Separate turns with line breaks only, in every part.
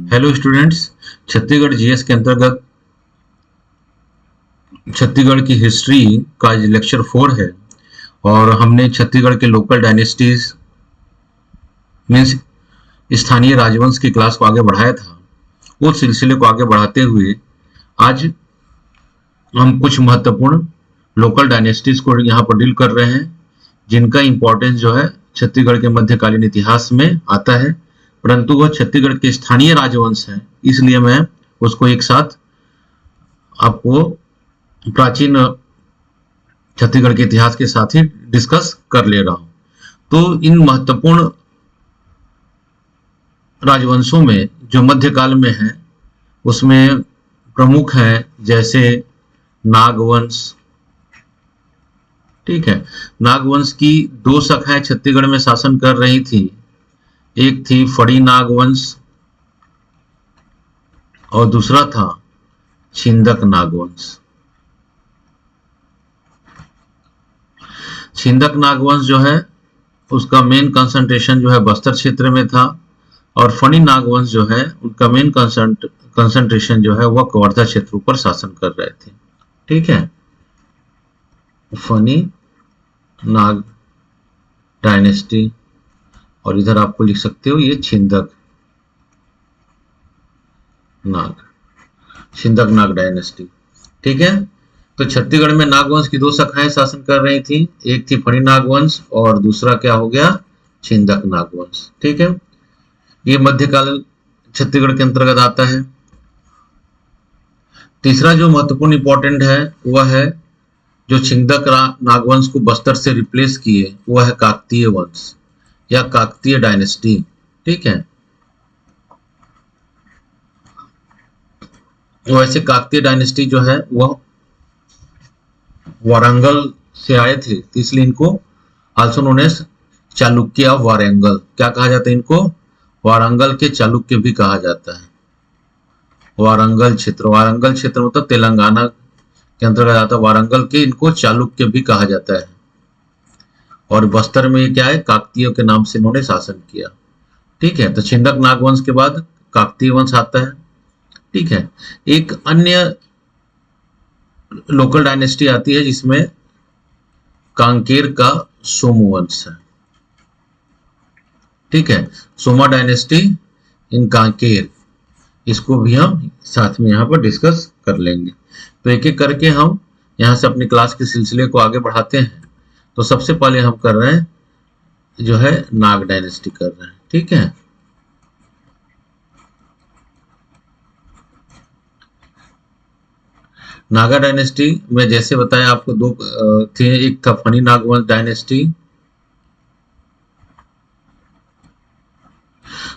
Hello students. Chhattisgarh GS के अंतर्गत छत्तीसगढ़ की हिस्ट्री का लेक्चर 4 है और हमने छत्तीसगढ़ के लोकल डायनेस्टीज मीन्स स्थानीय राजवंश की क्लास को आगे बढ़ाया था। उस सिलसिले को आगे बढ़ाते हुए आज हम कुछ महत्वपूर्ण लोकल डायनेस्टीज को यहाँ पर डील कर रहे हैं, जिनका इंपॉर्टेंस जो है छत्तीसगढ़ के मध्यकालीन इतिहास में आता है, परंतु वह छत्तीसगढ़ के स्थानीय राजवंश है, इसलिए मैं उसको एक साथ आपको प्राचीन छत्तीसगढ़ के इतिहास के साथ ही डिस्कस कर ले रहा हूं। तो इन महत्वपूर्ण राजवंशों में जो मध्यकाल में है उसमें प्रमुख हैं जैसे नागवंश। ठीक है, नागवंश की दो शाखाएं छत्तीसगढ़ में शासन कर रही थी। एक थी फड़ी नागवंश और दूसरा था छिंदक नागवंश। छिंदक नागवंश जो है उसका मेन कंसंट्रेशन जो है बस्तर क्षेत्र में था और फणी नागवंश जो है उनका मेन कंसंट्रेशन जो है वह कवर्धा क्षेत्र पर शासन कर रहे थे। ठीक है, फणी नाग डायनेस्टी और इधर आपको लिख सकते हो ये छिंदक नाग डायनेस्टी। ठीक है, तो छत्तीसगढ़ में नागवंश की दो शाखाएं शासन कर रही थी, एक थी फणी नागवंश और दूसरा क्या हो गया, छिंदक नागवंश। ठीक है, ये मध्यकाल छत्तीसगढ़ के अंतर्गत आता है। तीसरा जो महत्वपूर्ण इंपॉर्टेंट है वह है जो छिंदक नागवंश को बस्तर से रिप्लेस किए, वह है काकतीय वंश या काकतीय डायनेस्टी। ठीक है, वैसे काकतीय डायनेस्टी जो है वह वारंगल से आए थे, इसलिए इनको also known as Chalukya of Warangal. क्या कहा जाता है इनको? वारंगल के चालुक्य भी कहा जाता है। वारंगल क्षेत्र मतलब तेलंगाना के अंतर्गत आता है। वारंगल के इनको चालुक्य भी कहा जाता है और बस्तर में क्या है, काकतीय के नाम से इन्होंने शासन किया। ठीक है, तो छिंदक नागवंश के बाद काकतीय वंश आता है। ठीक है, एक अन्य लोकल डायनेस्टी आती है जिसमें कांकेर का सोमू वंश है। ठीक है, सोमा डायनेस्टी इन कांकेर, इसको भी हम साथ में यहाँ पर डिस्कस कर लेंगे। तो एक एक करके हम यहाँ से अपनी क्लास के सिलसिले को आगे बढ़ाते हैं। तो सबसे पहले हम कर रहे हैं जो है नाग डायनेस्टी कर रहे हैं। ठीक है, नागा डायनेस्टी में जैसे बताया आपको दो थे, एक था फणी नागवंश डायनेस्टी।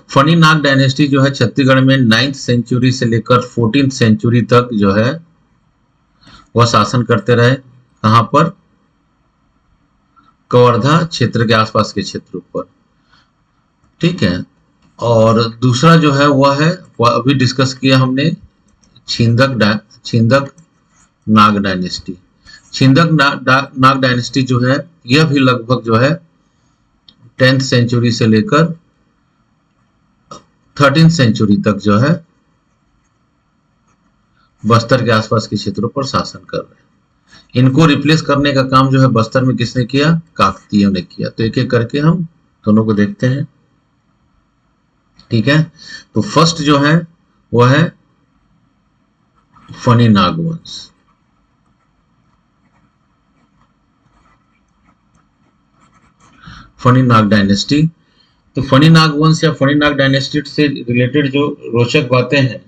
फणी नाग डायनेस्टी जो है छत्तीसगढ़ में 9th सेंचुरी से लेकर 14th सेंचुरी तक जो है वह शासन करते रहे। कहां पर? कवर्धा क्षेत्र के आसपास के क्षेत्रों पर। ठीक है, और दूसरा जो है वह है अभी डिस्कस किया हमने छिंदक नाग डायनेस्टी। छिंदक नाग डायनेस्टी जो है यह भी लगभग जो है 10th सेंचुरी से लेकर 13th सेंचुरी तक जो है बस्तर के आसपास के क्षेत्रों पर शासन कर रहे हैं। इनको रिप्लेस करने का काम जो है बस्तर में किसने किया? काकतीयों ने किया। तो एक एक करके हम दोनों को देखते हैं। ठीक है, तो फर्स्ट जो है वह है फणी नागवंश। फणी नाग डायनेस्टी। तो फणी नागवंश या फणी नाग डायनेस्टी से रिलेटेड जो रोचक बातें हैं,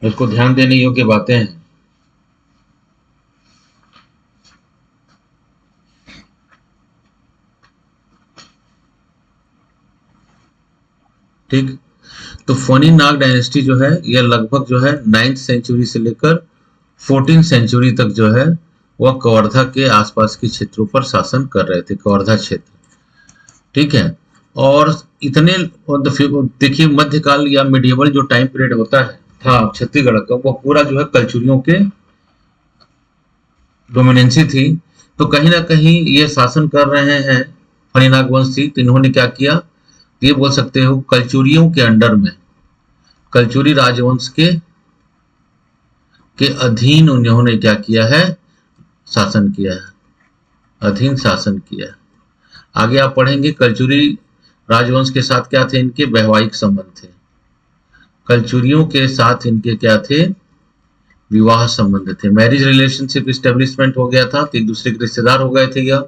उसको ध्यान देने योग्य बातें हैं। ठीक, तो फणी नाग डायनेस्टी जो है यह लगभग जो है 9th सेंचुरी से लेकर 14th सेंचुरी तक जो है वह कवर्धा के आसपास के क्षेत्रों पर शासन कर रहे थे, कवर्धा क्षेत्र। ठीक है, और इतने देखिए मध्यकाल या मिडिएवल जो टाइम पीरियड होता है था छत्तीसगढ़ का, वो पूरा जो है कलचुरियों के डोमिनेंसी थी। तो कहीं ना कहीं ये शासन कर रहे हैं फणी नागवंश थी, तो इन्होंने क्या किया, ये बोल सकते हो कलचुरियों के अंडर में, कलचुरी राजवंश के अधीन उन्होंने क्या किया है, शासन किया है, अधीन शासन किया है। आगे आप पढ़ेंगे कलचुरी राजवंश के साथ क्या थे, इनके वैवाहिक संबंध थे। कलचुरियों के साथ इनके क्या थे, विवाह संबंध थे। मैरिज रिलेशनशिप इस्टेब्लिशमेंट हो गया था, तो एक दूसरे के रिश्तेदार हो गए थे या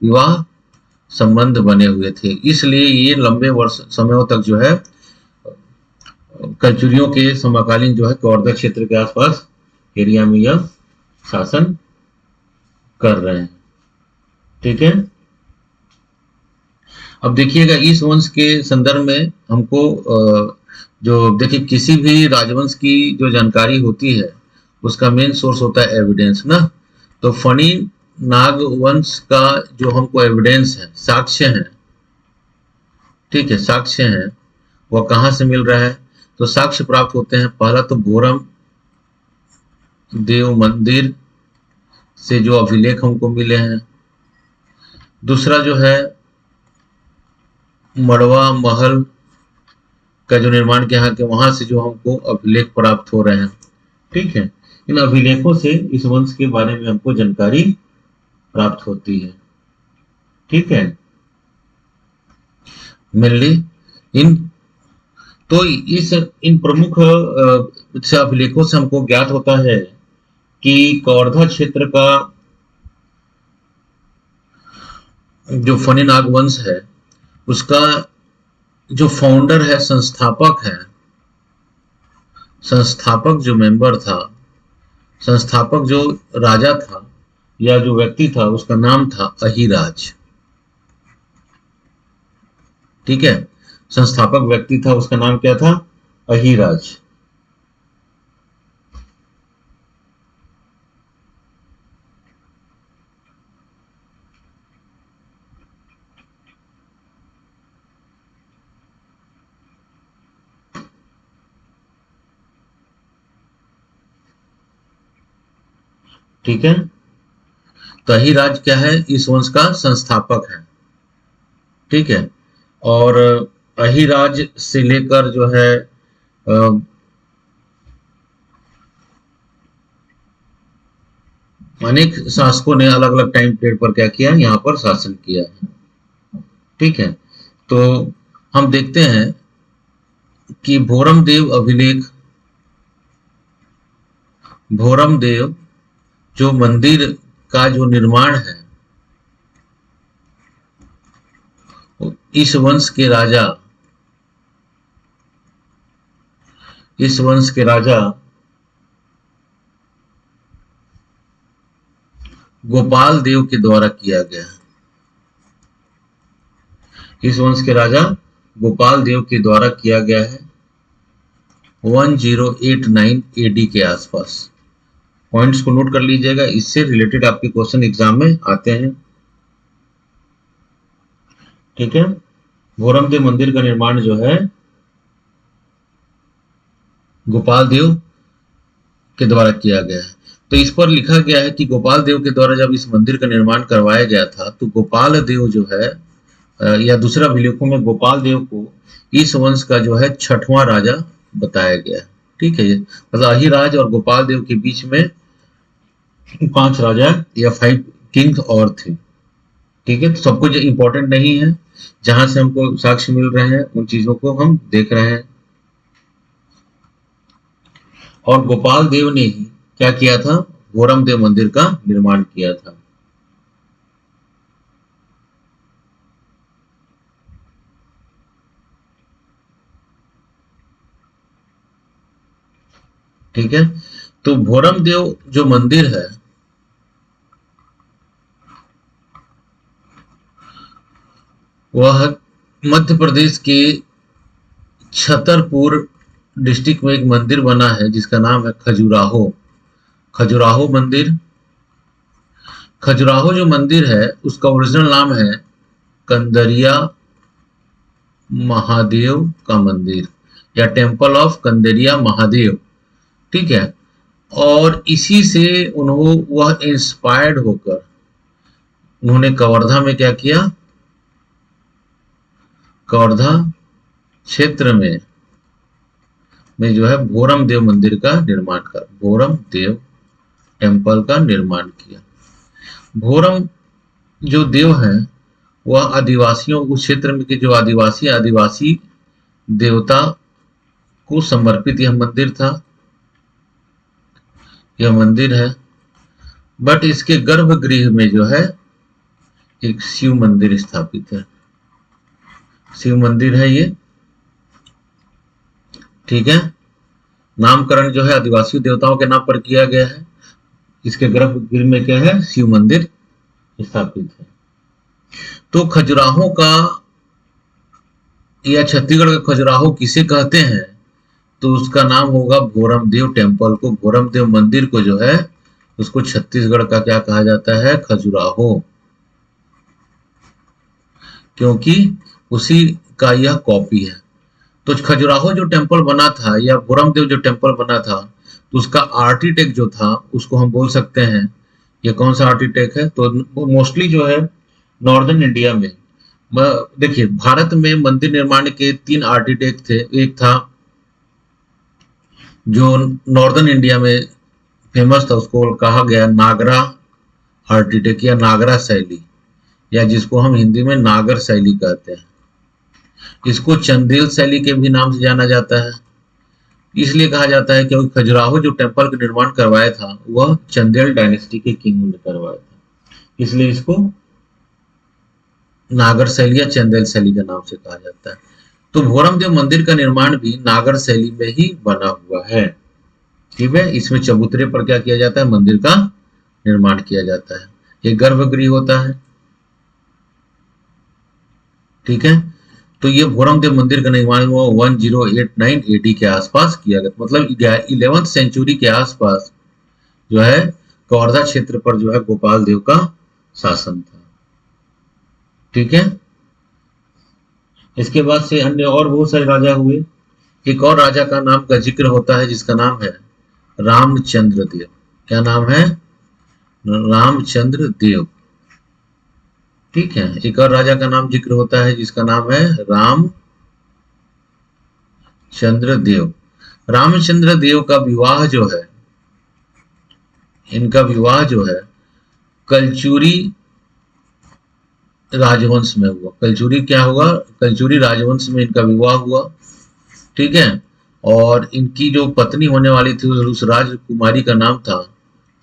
विवाह संबंध बने हुए थे। इसलिए ये लंबे वर्ष समयों तक जो है कलचुरियों के समकालीन जो है कवर्धा क्षेत्र के आसपास एरिया में यह शासन कर रहे हैं। ठीक है, अब देखिएगा इस वंश के संदर्भ में हमको जो देखिए किसी भी राजवंश की जो जानकारी होती है उसका मेन सोर्स होता है एविडेंस ना। तो फणी नाग वंश का जो हमको एविडेंस है, साक्ष्य है, ठीक है, साक्ष्य है, वह कहाँ से मिल रहा है, तो साक्ष्य प्राप्त होते हैं पहला तो भोरम देव मंदिर से जो अभिलेख हमको मिले हैं, दूसरा जो है मड़वा महल का जो निर्माण किया है कि वहां से जो हमको अभिलेख प्राप्त हो रहे हैं। ठीक है, इन अभिलेखों से इस वंश के बारे में हमको जानकारी प्राप्त होती है। ठीक है, मेनली इन प्रमुख अभिलेखों से हमको ज्ञात होता है कि कवर्धा क्षेत्र का जो फनी नाग वंश है उसका जो फाउंडर है, संस्थापक है, संस्थापक जो मेंबर था, संस्थापक जो राजा था या जो व्यक्ति था उसका नाम था अहिराज। ठीक है, संस्थापक व्यक्ति था उसका नाम क्या था, अहिराज। ठीक है, तो अहिराज क्या है, इस वंश का संस्थापक है। ठीक है, और अहिराज से लेकर जो है अनेक शासकों ने अलग अलग टाइम पीरियड पर क्या किया, यहाँ पर शासन किया है। ठीक है, तो हम देखते हैं कि भोरम देव अभिलेख, भोरम देव जो मंदिर का जो निर्माण है इस वंश के राजा, इस वंश के राजा गोपाल देव के द्वारा किया गया। इस वंश के राजा गोपाल देव के द्वारा किया गया है 1089 एडी के आसपास। पॉइंट्स को नोट कर लीजिएगा, इससे रिलेटेड आपके क्वेश्चन एग्जाम में आते हैं। ठीक है, भोरम देव मंदिर का निर्माण जो है गोपाल देव के द्वारा किया गया है। तो इस पर लिखा गया है कि गोपाल देव के द्वारा जब इस मंदिर का निर्माण करवाया गया था तो गोपाल देव जो है या दूसरा अभिलेखों में गोपाल देव को इस वंश का जो है 6वां राजा बताया गया है। ठीक है, मतलब अहिराज और गोपाल देव के बीच में 5 राजा या 5 किंग्स और थे। ठीक है, तो सब कुछ इंपॉर्टेंट नहीं है, जहां से हमको साक्ष्य मिल रहे हैं उन चीजों को हम देख रहे हैं। और गोपाल देव ने ही क्या किया था, भोरम देव मंदिर का निर्माण किया था। ठीक है, तो भोरम देव जो मंदिर है वह मध्य प्रदेश के छतरपुर डिस्ट्रिक्ट में एक मंदिर बना है जिसका नाम है खजुराहो, खजुराहो मंदिर। खजुराहो जो मंदिर है उसका ओरिजिनल नाम है कंदरिया महादेव का मंदिर या टेम्पल ऑफ कंदरिया महादेव। ठीक है, और इसी से वह इंस्पायर्ड होकर उन्होंने कवर्धा में क्या किया, कवर्धा क्षेत्र में जो है भोरम देव मंदिर का निर्माण कर, भोरम देव टेम्पल का निर्माण किया। भोरम जो देव हैं वह आदिवासियों, उस क्षेत्र में के जो आदिवासी देवता को समर्पित यह मंदिर था, यह मंदिर है। बट इसके गर्भगृह में जो है एक शिव मंदिर स्थापित है, शिव मंदिर है ये, ठीक है। नामकरण जो है आदिवासी देवताओं के नाम पर किया गया है। इसके गर्भगृह में क्या है, शिव मंदिर स्थापित है। तो खजुराहो का या छत्तीसगढ़ का खजुराहो किसे कहते हैं, तो उसका नाम होगा भोरम देव टेम्पल को, भोरम देव मंदिर को जो है उसको छत्तीसगढ़ का क्या कहा जाता है, खजुराहो, क्योंकि उसी का यह कॉपी है। तो खजुराहो जो टेम्पल बना था या भोरम देव जो टेम्पल बना था, तो उसका आर्किटेक्ट जो था उसको हम बोल सकते हैं, ये कौन सा आर्किटेक्ट है, तो मोस्टली जो है नॉर्दर्न इंडिया में, देखिए भारत में मंदिर निर्माण के 3 आर्किटेक्ट थे। एक था जो नॉर्दर्न इंडिया में फेमस था, उसको कहा गया नागरा आर्किटेक्ट या नागरा शैली, या जिसको हम हिंदी में नागर शैली कहते हैं। इसको चंदेल शैली के भी नाम से जाना जाता है, इसलिए कहा जाता है क्योंकि खजुराहो जो टेम्पल का निर्माण करवाया था वह चंदेल डायनेस्टी के किंग ने करवाया था, इसलिए इसको नागर शैली या चंदेल शैली के नाम से कहा जाता है। तो भोरम देव मंदिर का निर्माण भी नागर शैली में ही बना हुआ है, ठीक है। इसमें चबूतरे पर क्या किया जाता है, मंदिर का निर्माण किया जाता है। एक गर्भगृह होता है, ठीक है। तो ये भोरम देव मंदिर का निर्माण हुआ 1089 AD के आसपास किया गया, मतलब 11वीं सेंचुरी के आसपास जो है कवर्धा क्षेत्र पर जो है गोपाल देव का शासन था, ठीक है। इसके बाद से अन्य और बहुत सारे राजा हुए। एक और राजा का नाम का जिक्र होता है जिसका नाम है रामचंद्र देव। क्या नाम है, रामचंद्र देव, ठीक है। एक और राजा का नाम जिक्र होता है जिसका नाम है रामचंद्र देव। रामचंद्र देव का विवाह जो है, इनका विवाह जो है कलचुरी राजवंश में हुआ। कलचुरी क्या होगा, कलचुरी राजवंश में इनका विवाह हुआ, ठीक है। और इनकी जो पत्नी होने वाली थी उस राजकुमारी का नाम था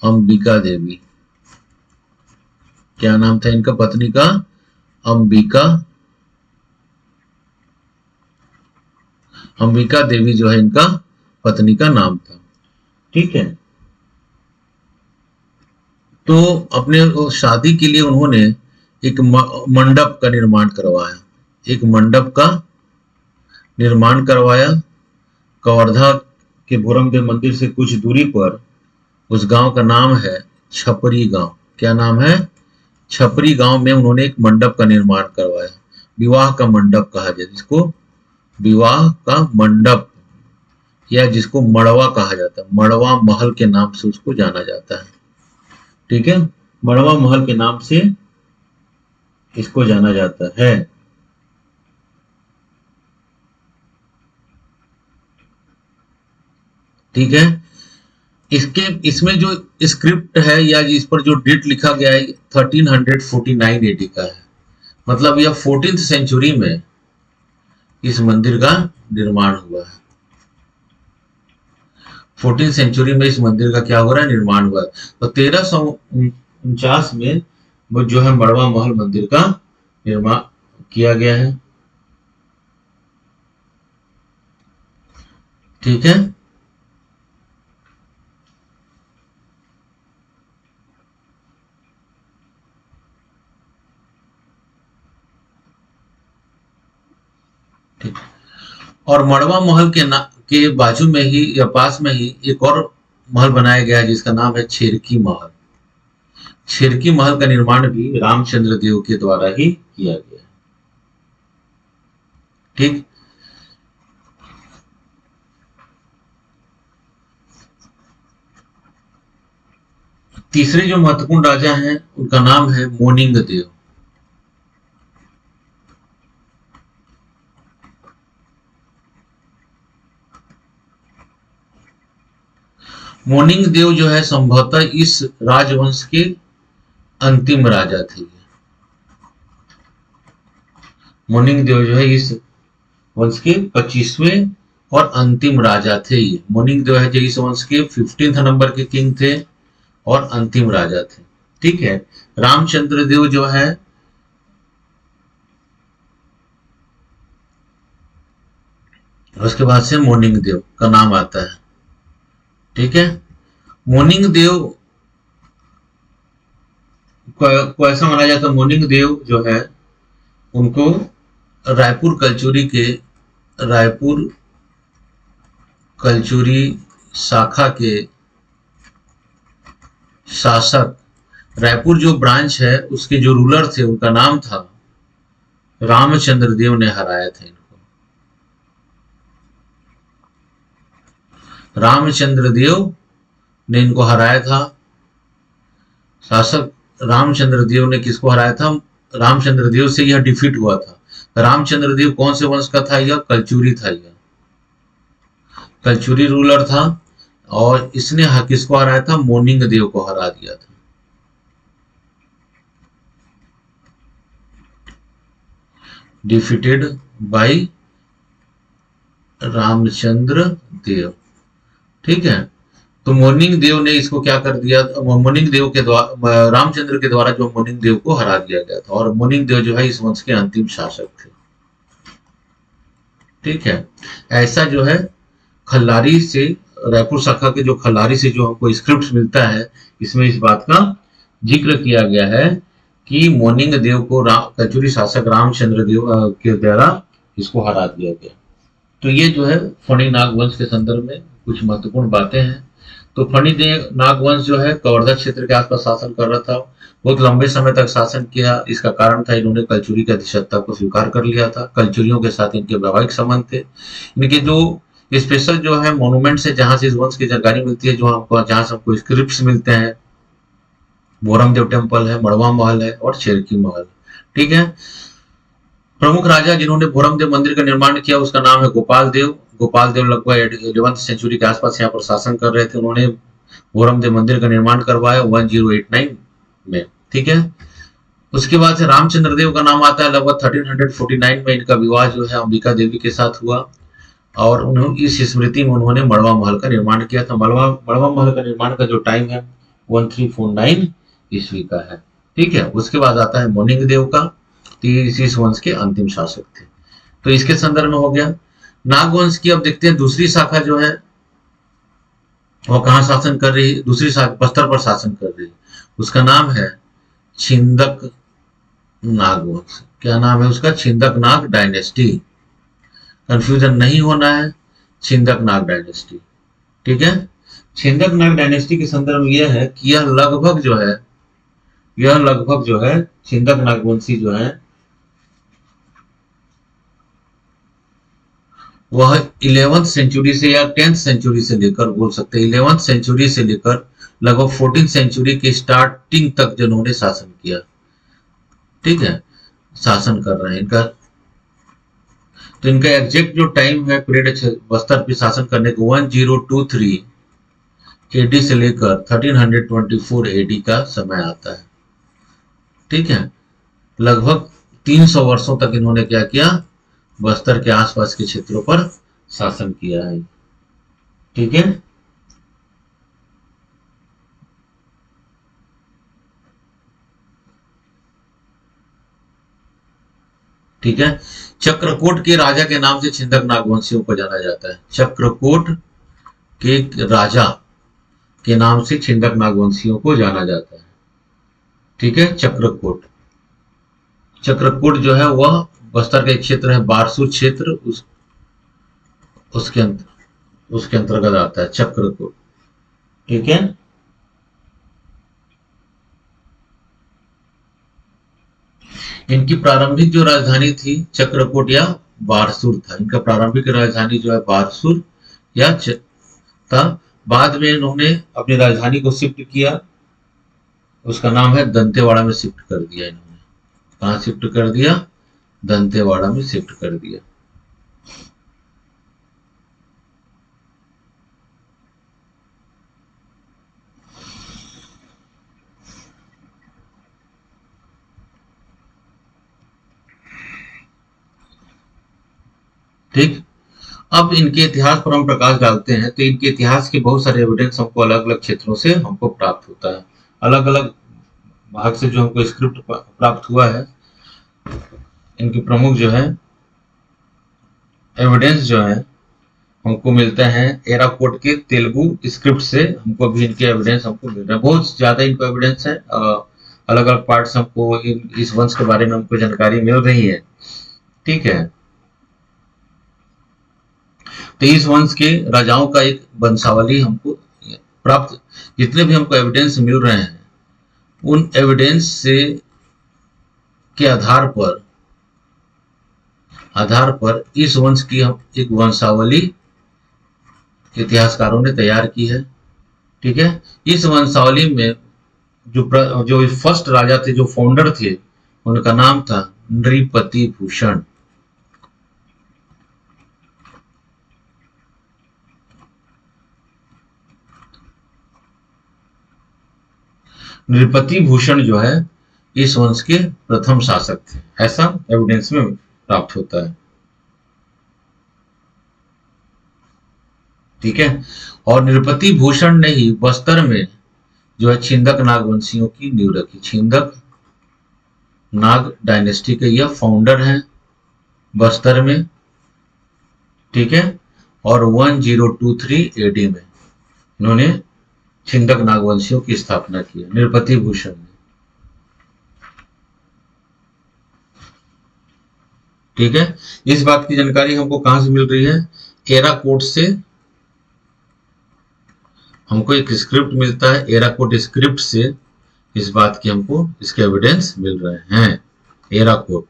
अंबिका देवी। क्या नाम था इनका पत्नी का, अंबिका देवी जो है इनका पत्नी का नाम था, ठीक है। तो अपने शादी के लिए उन्होंने एक मंडप का निर्माण करवाया, एक मंडप का निर्माण करवाया कवर्धा के भोरम देव मंदिर से कुछ दूरी पर। उस गांव का नाम है छपरी गांव। क्या नाम है, छपरी गांव में उन्होंने एक मंडप का निर्माण करवाया, विवाह का मंडप कहा जाए जिसको, विवाह का मंडप या जिसको मड़वा कहा जाता है, मड़वा महल के नाम से उसको जाना जाता है, ठीक है। मड़वा महल के नाम से इसको जाना जाता है, ठीक है। इसमें जो स्क्रिप्ट है या इस पर जो डेट लिखा गया है 1349 AD का है, मतलब यह 14th सेंचुरी में इस मंदिर का निर्माण हुआ है। 14th सेंचुरी में इस मंदिर का क्या हो रहा है, निर्माण हुआ है। तो 1349 में वो जो है मड़वा महल मंदिर का निर्माण किया गया है, ठीक है। ठीक। और मड़वा महल के बाजू में ही या पास में ही एक और महल बनाया गया है जिसका नाम है छेरकी महल। छेरकी महल का निर्माण भी रामचंद्र देव के द्वारा ही किया गया, ठीक। तीसरे जो महत्वपूर्ण राजा हैं उनका नाम है मोनिंग देव। मोनिंग देव जो है संभवतः इस राजवंश के अंतिम राजा थे। मोनिंग देव जो है इस वंश के 25वें और अंतिम राजा थे। ये मोनिंग देव है जो इस वंश के 15th नंबर के किंग थे और अंतिम राजा थे। ठीक है, रामचंद्र देव जो है उसके बाद से मोनिंग देव का नाम आता है। ठीक है, मोनिंग देव को ऐसा माना जाता है, मोनिंग देव जो है उनको रायपुर कलचुरी शाखा के शासक, रायपुर जो ब्रांच है उसके जो रूलर थे उनका नाम था रामचंद्र देव ने हराया था इनको। रामचंद्र देव ने इनको हराया था। शासक रामचंद्र देव ने किसको हराया था? रामचंद्र देव से यह डिफीट हुआ था। रामचंद्र देव कौन से वंश का था? यह कलचुरी था, यह कलचुरी रूलर था और इसने किसको हराया था? मोनिंग देव को हरा दिया था। डिफीटेड बाय रामचंद्र देव। ठीक है, तो मोनिंग देव ने इसको क्या कर दिया? मोनिंग देव के द्वारा, रामचंद्र के द्वारा जो मोनिंग देव को हरा दिया गया था और मोनिंग देव जो है इस वंश के अंतिम शासक थे। ठीक है, ऐसा जो है खल्लारी से, रायपुर शाखा के जो खल्लारी से जो हमको स्क्रिप्ट मिलता है, इसमें इस बात का जिक्र किया गया है कि मोनिंग देव को कलचुरी शासक रामचंद्र देव के द्वारा इसको हरा दिया गया। तो ये जो है फणी नाग वंश के संदर्भ में कुछ महत्वपूर्ण बातें हैं। तो फणी नाग वंश जो है कवर्धा क्षेत्र के आसपास शासन कर रहा था, बहुत लंबे समय तक शासन किया। इसका कारण था इन्होंने कलचुरी की अधिष्ठता को स्वीकार कर लिया था। कलचुरियों के साथ इनके वैवाहिक संबंध थे। इनके जो स्पेशल जो है मोन्यूमेंट्स है जहां से इस वंश की जानकारी मिलती है, जो हमको जहां से हमको स्क्रिप्ट्स मिलते हैं, बोरमदेव टेम्पल है, मड़वा महल है और शेरकी महल। ठीक है, प्रमुख राजा जिन्होंने बोरमदेव मंदिर का निर्माण किया उसका नाम है गोपाल देव। गोपाल देव लगभग 11वीं सेंचुरी के आसपास यहाँ पर शासन कर रहे थे। उन्होंने बोरमदेव मंदिर का निर्माण करवाया 1089 में। ठीक है, उसके बाद से रामचंद्र देव का नाम आता है। लगभग 1349 में इनका विवाह जो है अंबिका देवी के साथ हुआ और उन्होंने इस स्मृति में उन्होंने मड़वा महल का निर्माण किया था। मड़वा महल का निर्माण का जो टाइम है 1349 ईस्वी का है। ठीक है, उसके बाद आता है मोनिंग देव का, इस वंश के अंतिम शासक थे। तो इसके संदर्भ में हो गया। नागवंश की अब देखते हैं दूसरी शाखा जो है वो कहाँ शासन कर रही है? दूसरी शाखा बस्तर पर शासन कर रही है, उसका नाम है छिंदक नागवंश। क्या नाम है उसका? छिंदक नाग डायनेस्टी। कंफ्यूजन नहीं होना है, छिंदक नाग डायनेस्टी। ठीक है, छिंदक नाग डायनेस्टी के संदर्भ में यह है कि यह लगभग जो है छिंदक नागवंशी जो है वह 11th सेंचुरी से या 10th सेंचुरी से लेकर, बोल सकते हैं 11th सेंचुरी से लेकर लगभग 14th सेंचुरी के स्टार्टिंग तक जिन्होंने शासन किया। ठीक है, शासन कर रहे हैं इनका। तो इनका एग्जैक्ट जो टाइम है पीरियड बस्तर पे शासन करने को 1023 एडी से लेकर 1324 एडी का समय आता है। ठीक है, लगभग 300 वर्षों तक इन्होंने क्या किया? बस्तर के आसपास के क्षेत्रों पर शासन किया है। ठीक है, ठीक है, चक्रकोट के राजा के नाम से छिंदक नागवंशियों को जाना जाता है। चक्रकोट के राजा के नाम से छिंदक नागवंशियों को जाना जाता है। ठीक है, चक्रकोट जो है वह बस्तर का एक क्षेत्र है, बारसूर क्षेत्र, उसके अंतर्गत आता है चक्रकोट। ठीक है, इनकी प्रारंभिक जो राजधानी थी चक्रकोट या बारसूर था। इनका प्रारंभिक राजधानी जो है बारसूर या था। बाद में इन्होंने अपनी राजधानी को शिफ्ट किया, उसका नाम है दंतेवाड़ा में शिफ्ट कर दिया इन्होंने। कहाँ शिफ्ट कर दिया? दंतेवाड़ा में शिफ्ट कर दिया। ठीक। अब इनके इतिहास पर हम प्रकाश डालते हैं तो इनके इतिहास के बहुत सारे एविडेंस हमको अलग अलग क्षेत्रों से हमको प्राप्त होता है, अलग अलग भाग से जो हमको स्क्रिप्ट प्राप्त हुआ है। इनके प्रमुख जो है एविडेंस जो है हमको मिलता है एराकोट के तेलुगु स्क्रिप्ट से, हमको अभी इनके एविडेंस हमको मिल रहा है, बहुत ज्यादा इनको एविडेंस है। अलग अलग पार्ट्स हमको इस वंश के बारे में हमको जानकारी मिल रही है। ठीक है, तो इस वंश के राजाओं का एक वंशावली हमको प्राप्त, जितने भी हमको एविडेंस मिल रहे हैं उन एविडेंस से के आधार पर इस वंश की हम एक वंशावली इतिहासकारों ने तैयार की है। ठीक है, इस वंशावली में जो फर्स्ट राजा थे, जो फाउंडर थे, उनका नाम था नृपति भूषण। नृपति भूषण जो है इस वंश के प्रथम शासक थे, ऐसा एविडेंस में प्राप्त होता है। ठीक है, और नृपति भूषण ने ही बस्तर में जो है छिंदक नागवंशियों की नींव रखी। छिंदक नाग डायनेस्टी के यह फाउंडर हैं बस्तर में। ठीक है, और 1023 एडी में इन्होंने छिंदक नागवंशियों की स्थापना की, नृपति भूषण ने। ठीक है, इस बात की जानकारी हमको कहां से मिल रही है? एराकोट से हमको एक स्क्रिप्ट मिलता है, एराकोट स्क्रिप्ट से इस बात की हमको इसके एविडेंस मिल रहे हैं। एराकोट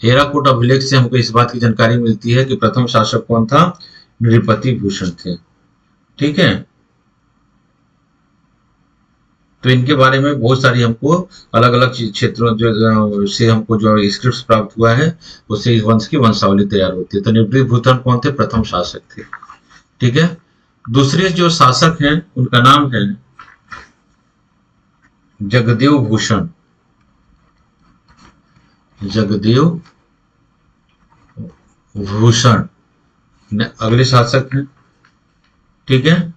एराकोट अभिलेख से हमको इस बात की जानकारी मिलती है कि प्रथम शासक कौन था? नृपति भूषण थे। ठीक है, तो इनके बारे में बहुत सारी हमको अलग अलग क्षेत्रों से हमको जो स्क्रिप्ट प्राप्त हुआ है, उससे इस वंश की वंशावली तैयार होती है। तो नृपति भूषण कौन थे? प्रथम शासक थे। ठीक है, दूसरे जो शासक हैं उनका नाम है जगदेव भूषण। जगदेव भूषण अगले शासक हैं। ठीक है,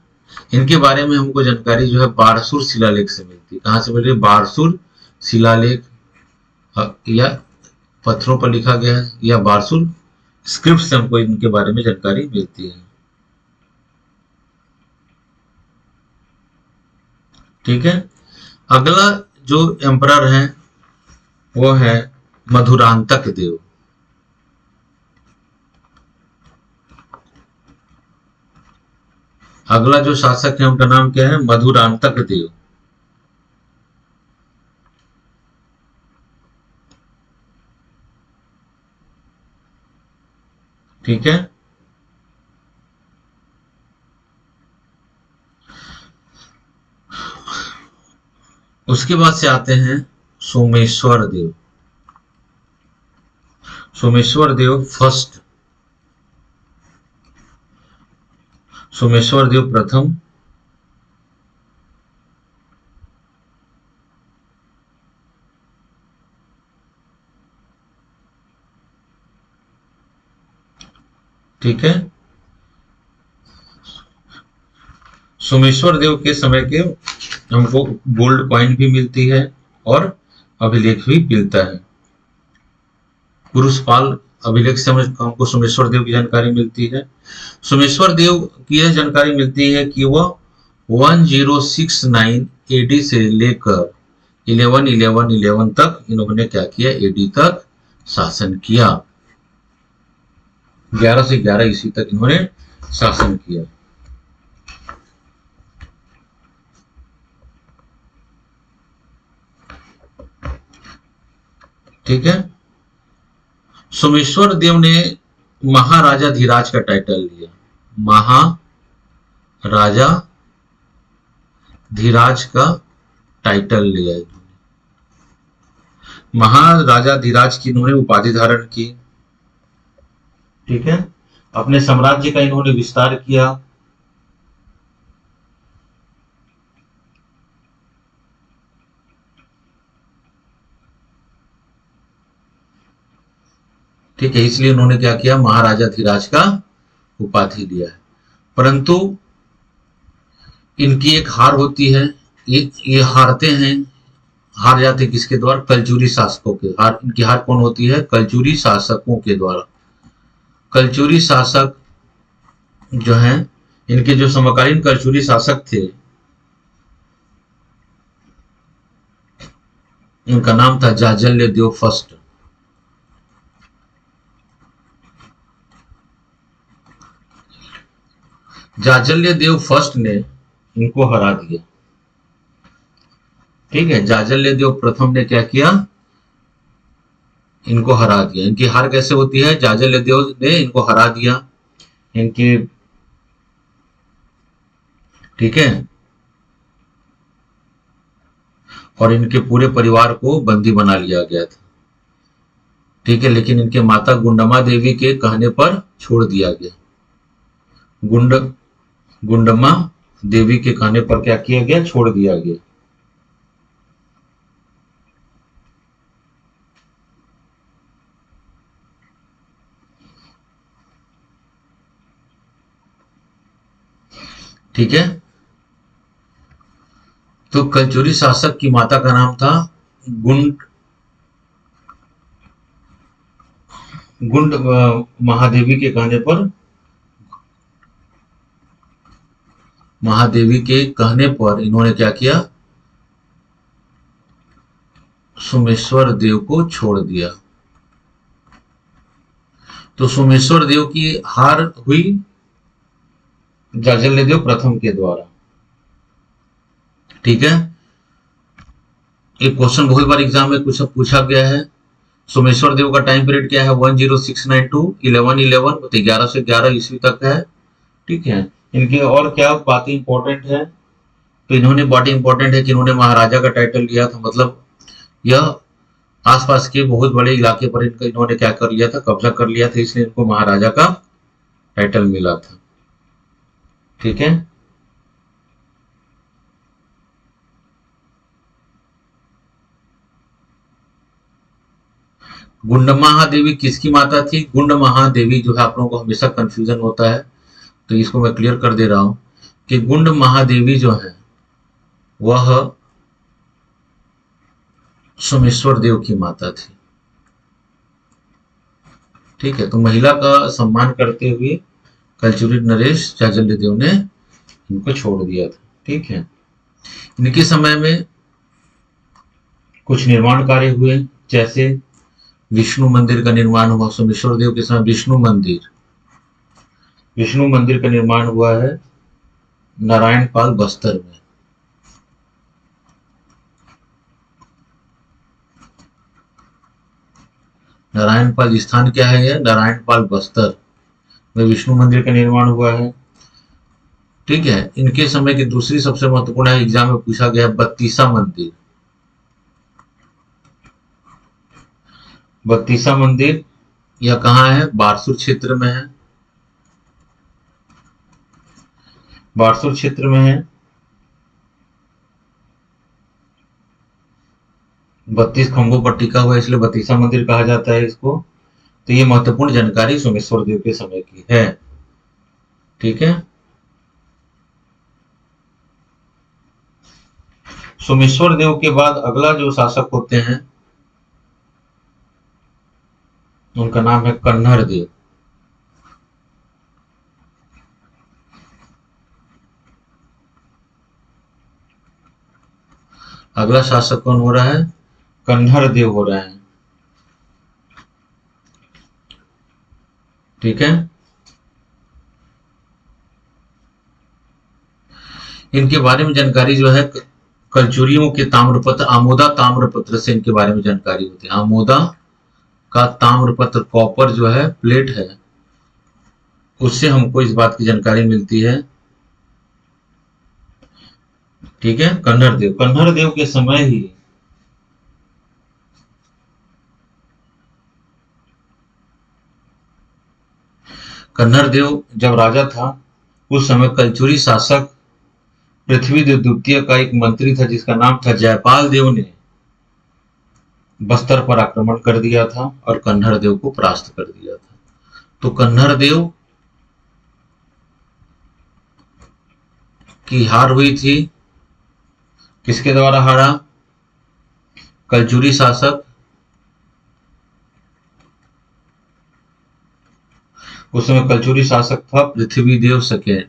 इनके बारे में हमको जानकारी जो है बारसूर शिलालेख से मिलती है। कहां से मिल रही है? बारसूर शिलालेख, या पत्थरों पर लिखा गया है, या बारसूर स्क्रिप्ट से हमको इनके बारे में जानकारी मिलती है। ठीक है, अगला जो एम्परर है वो है मधुरांतक देव। अगला जो शासक है उनका नाम क्या है? मधुरांतक देव। ठीक है, उसके बाद से आते हैं सोमेश्वर देव। सोमेश्वर देव फर्स्ट, सोमेश्वर देव प्रथम। ठीक है, सोमेश्वर देव के समय के हमको गोल्ड कॉइन भी मिलती है और अभिलेख भी मिलता है। पुरुषपाल अभिलेख से हमको सोमेश्वर देव की जानकारी मिलती है। सोमेश्वर देव की यह जानकारी मिलती है कि वह 1069 एडी से लेकर 1111 तक इन्होंने क्या किया? एडी तक शासन किया। 11 से 11 ईस्वी तक इन्होंने शासन किया। ठीक है, सोमेश्वर देव ने महाराजा धीराज का टाइटल लिया। महाराजा धीराज का टाइटल लिया। महाराजा धीराज की इन्होंने उपाधि धारण की। ठीक है, अपने साम्राज्य का इन्होंने विस्तार किया। ठीक है, इसलिए उन्होंने क्या किया, महाराजाधिराज का उपाधि लिया है। परंतु इनकी एक हार होती है, ये हारते हैं, हार जाते किसके द्वारा, कलचुरी शासकों के। इनकी हार कौन होती है, कलचुरी शासकों के द्वारा। कलचुरी शासक जो हैं, इनके जो समकालीन कलचुरी शासक थे, उनका नाम था जाजल्य देव फर्स्ट। जाजल्य देव फर्स्ट ने इनको हरा दिया। ठीक है, जाजल्य देव प्रथम ने क्या किया, इनको हरा दिया। इनकी हार कैसे होती है, जाजल्य देव ने इनको हरा दिया, इनके, ठीक है, और इनके पूरे परिवार को बंदी बना लिया गया था। ठीक है, लेकिन इनके माता गुंडमा देवी के कहने पर छोड़ दिया गया। गुंडमा देवी के कहने पर क्या किया गया, छोड़ दिया गया। ठीक है, तो कलचुरी शासक की माता का नाम था गुंड महादेवी के कहने पर, महादेवी के कहने पर इन्होंने क्या किया, सोमेश्वर देव को छोड़ दिया। तो सोमेश्वर देव की हार हुई जाजल्य देव प्रथम के द्वारा। ठीक है, एक क्वेश्चन बहुत बार एग्जाम में कुछ पूछा गया है, सोमेश्वर देव का टाइम पीरियड क्या है, 10692 टू 1111, 11 से 11 ईस्वी तक है। ठीक है, इनके और क्या बातें इंपॉर्टेंट है, तो इन्होंने बातें इंपॉर्टेंट है कि इन्होंने महाराजा का टाइटल लिया था, मतलब यह आसपास के बहुत बड़े इलाके पर इन्होंने क्या कर लिया था, कब्जा कर लिया था, इसलिए इनको महाराजा का टाइटल मिला था। ठीक है, गुंड महादेवी किसकी माता थी, गुंड महादेवी जो है, आप लोगों को हमेशा कंफ्यूजन होता है, तो इसको मैं क्लियर कर दे रहा हूं कि गुंड महादेवी जो है वह सोमेश्वर देव की माता थी। ठीक है, तो महिला का सम्मान करते हुए कलचुरी नरेश जाजल्य देव ने इनको छोड़ दिया था। ठीक है, इनके समय में कुछ निर्माण कार्य हुए, जैसे विष्णु मंदिर का निर्माण हुआ। सोमेश्वर देव के समय विष्णु मंदिर का निर्माण हुआ है नारायणपाल बस्तर में। नारायणपाल स्थान क्या है, यह नारायणपाल बस्तर में विष्णु मंदिर का निर्माण हुआ है। ठीक है, इनके समय की दूसरी सबसे महत्वपूर्ण है, एग्जाम में पूछा गया, बत्तीसा मंदिर। बत्तीसा मंदिर यह कहाँ है, बारसूर क्षेत्र में है, बारसूर क्षेत्र में है। 32 खंभों पर टिका हुआ है, इसलिए बत्तीसा मंदिर कहा जाता है इसको। तो ये महत्वपूर्ण जानकारी सोमेश्वर देव के समय की है। ठीक है, सोमेश्वर देव के बाद अगला जो शासक होते हैं उनका नाम है कन्हर देव। अगला शासक कौन हो रहा है, कन्हर देव हो रहा है। ठीक है, इनके बारे में जानकारी जो है कलचुरियों के ताम्रपत्र, आमोदा ताम्रपत्र से इनके बारे में जानकारी होती है। आमोदा का ताम्रपत्र, कॉपर जो है प्लेट है, उससे हमको इस बात की जानकारी मिलती है। ठीक है, कन्हर देव के समय ही कन्हर देव जब राजा था, उस समय कलचुरी शासक पृथ्वी देव द्वितीय का एक मंत्री था जिसका नाम था जयपाल देव ने बस्तर पर आक्रमण कर दिया था और कन्हर देव को परास्त कर दिया था। तो कन्हर देव की हार हुई थी। किसके द्वारा हारा? कलचुरी शासक, उस समय कलचुरी शासक था पृथ्वीदेव सेकेंड।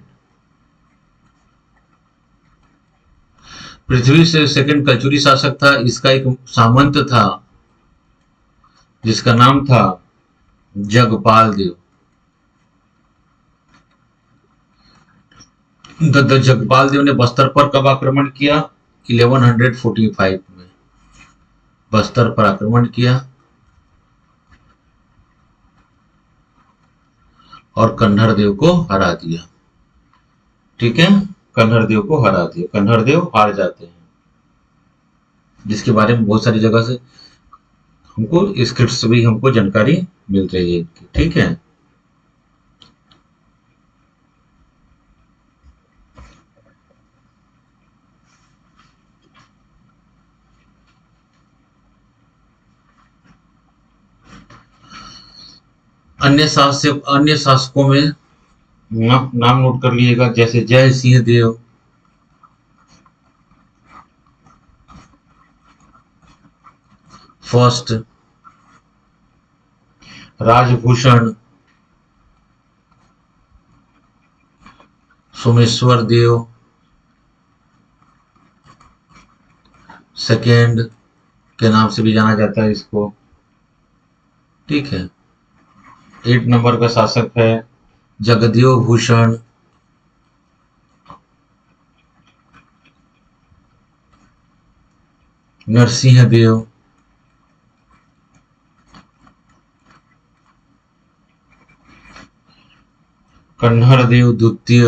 पृथ्वी से सेकेंड कलचुरी शासक था। इसका एक सामंत था जिसका नाम था जगपाल देव। जगपाल देव ने बस्तर पर कब आक्रमण किया? 1145 में बस्तर पर आक्रमण किया और कन्हर देव को हरा दिया। ठीक है, कन्हर देव को हरा दिया। कन्हर देव हार जाते हैं, जिसके बारे में बहुत सारी जगह से हमको स्क्रिप्ट से भी हमको जानकारी मिल रही है। ठीक है, अन्य शासकों में नाम नोट कर लीजिएगा, जैसे जय सिंह देव, फर्स्ट, राजभूषण, सोमेश्वर देव सेकेंड के नाम से भी जाना जाता है इसको। ठीक है, 8 नंबर का शासक है जगदेव भूषण, नरसिंह देव, कन्हर देव द्वितीय,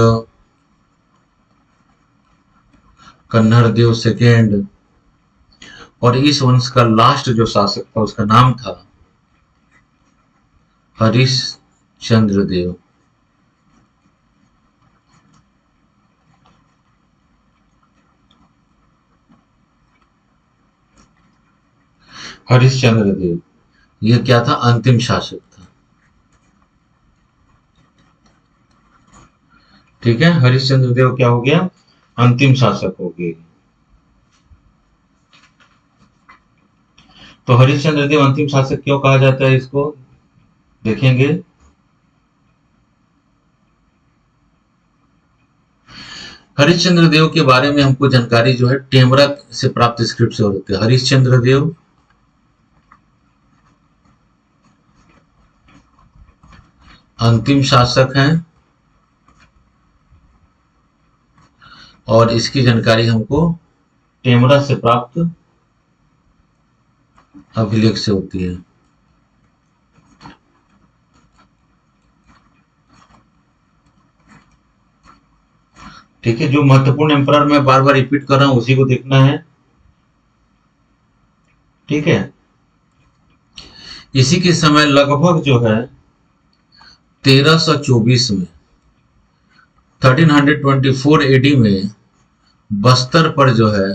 कन्हर देव सेकेंड, और इस वंश का लास्ट जो शासक था उसका नाम था हरिश्चंद्र देव। हरिश्चंद्र देव यह क्या था? अंतिम शासक था। ठीक है, हरिश्चंद्र देव क्या हो गया? अंतिम शासक हो गए। तो हरिश्चंद्र देव अंतिम शासक क्यों कहा जाता है, इसको देखेंगे। हरिश्चंद्र देव के बारे में हमको जानकारी जो है टेमरा से प्राप्त स्क्रिप्ट से होती है। हरिश्चंद्र देव अंतिम शासक हैं और इसकी जानकारी हमको टेमरा से प्राप्त अभिलेख से होती है। ठीक है, जो महत्वपूर्ण एम्परर मैं बार बार रिपीट कर रहा हूं उसी को देखना है। ठीक है, इसी के समय लगभग जो है 1324 में 1324 एडी में बस्तर पर जो है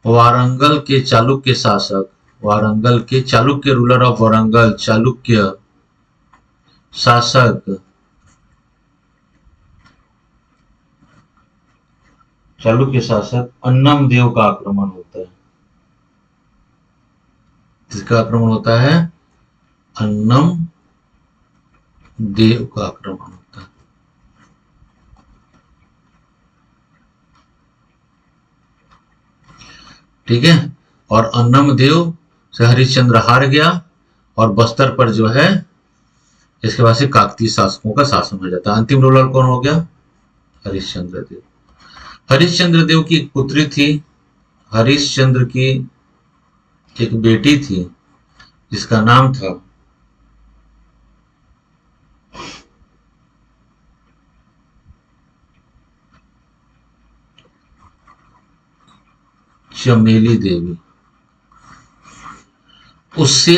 वारंगल के चालुक्य शासक, वारंगल के चालुक्य रूलर ऑफ वारंगल, चालुक्य शासक, चालुक्य शासक अन्नम देव का आक्रमण होता है। किसका आक्रमण होता है? अन्नम देव का आक्रमण होता है। ठीक है, और अन्नम देव से हरिश्चंद्र हार गया और बस्तर पर जो है इसके बाद से काकतीय शासकों का शासन हो जाता है। अंतिम रूलर कौन हो गया? हरिश्चंद्र देव। हरिश्चंद्र देव की एक पुत्री थी, हरिश्चंद्र की एक बेटी थी जिसका नाम था चमेली देवी। उससे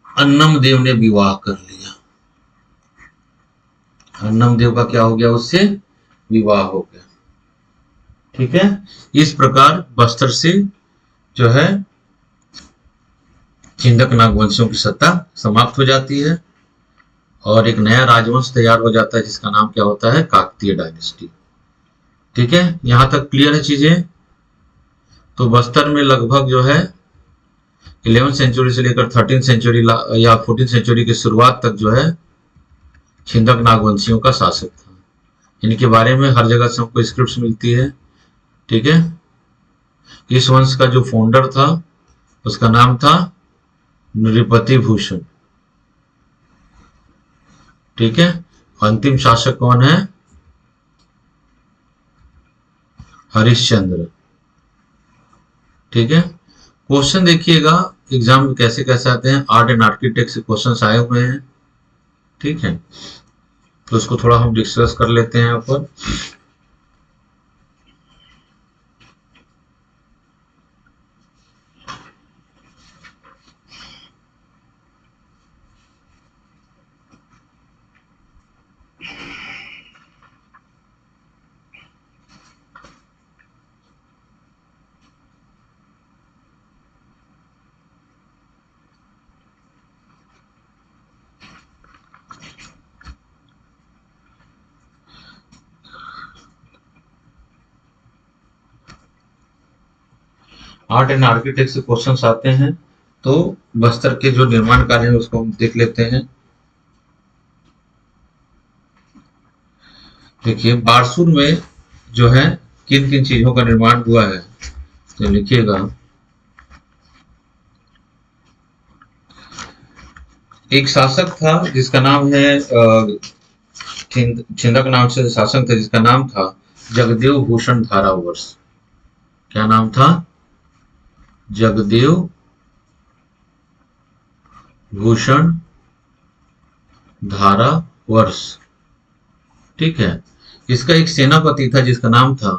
अन्नम देव ने विवाह कर लिया। अन्नम देव का क्या हो गया? उससे विवाह हो गया। ठीक है, इस प्रकार बस्तर से जो है छिंदक नागवंशियों की सत्ता समाप्त हो जाती है और एक नया राजवंश तैयार हो जाता है जिसका नाम क्या होता है, काकतीय डायनेस्टी। ठीक है, यहां तक क्लियर है चीजें। तो बस्तर में लगभग जो है 11वीं सेंचुरी से लेकर 13वीं सेंचुरी या 14वीं सेंचुरी की शुरुआत तक जो है छिंदक नागवंशियों का शासक था। इनके बारे में हर जगह से हमको स्क्रिप्ट्स मिलती है। ठीक है, इस वंश का जो फाउंडर था उसका नाम था नृपति भूषण। ठीक है, अंतिम शासक कौन है, हरिश्चंद्र। ठीक है, क्वेश्चन देखिएगा एग्जाम में कैसे कैसे आते हैं, आर्ट एंड आर्किटेक्ट से क्वेश्चन आए हुए हैं। ठीक है, तो उसको थोड़ा हम डिस्कस कर लेते हैं यहाँ पर। आर्ट एंड आर्किटेक्ट से क्वेश्चंस आते हैं, तो बस्तर के जो निर्माण कार्य है उसको हम देख लेते हैं। देखिए बारसूर में जो है किन किन चीजों का निर्माण हुआ है, तो लिखिएगा। एक शासक था जिसका नाम है छिंदक नाम से शासक था जिसका नाम था जगदेव भूषण धारावर्ष। क्या नाम था, जगदेव भूषण धारावर्ष। ठीक है, इसका एक सेनापति था जिसका नाम था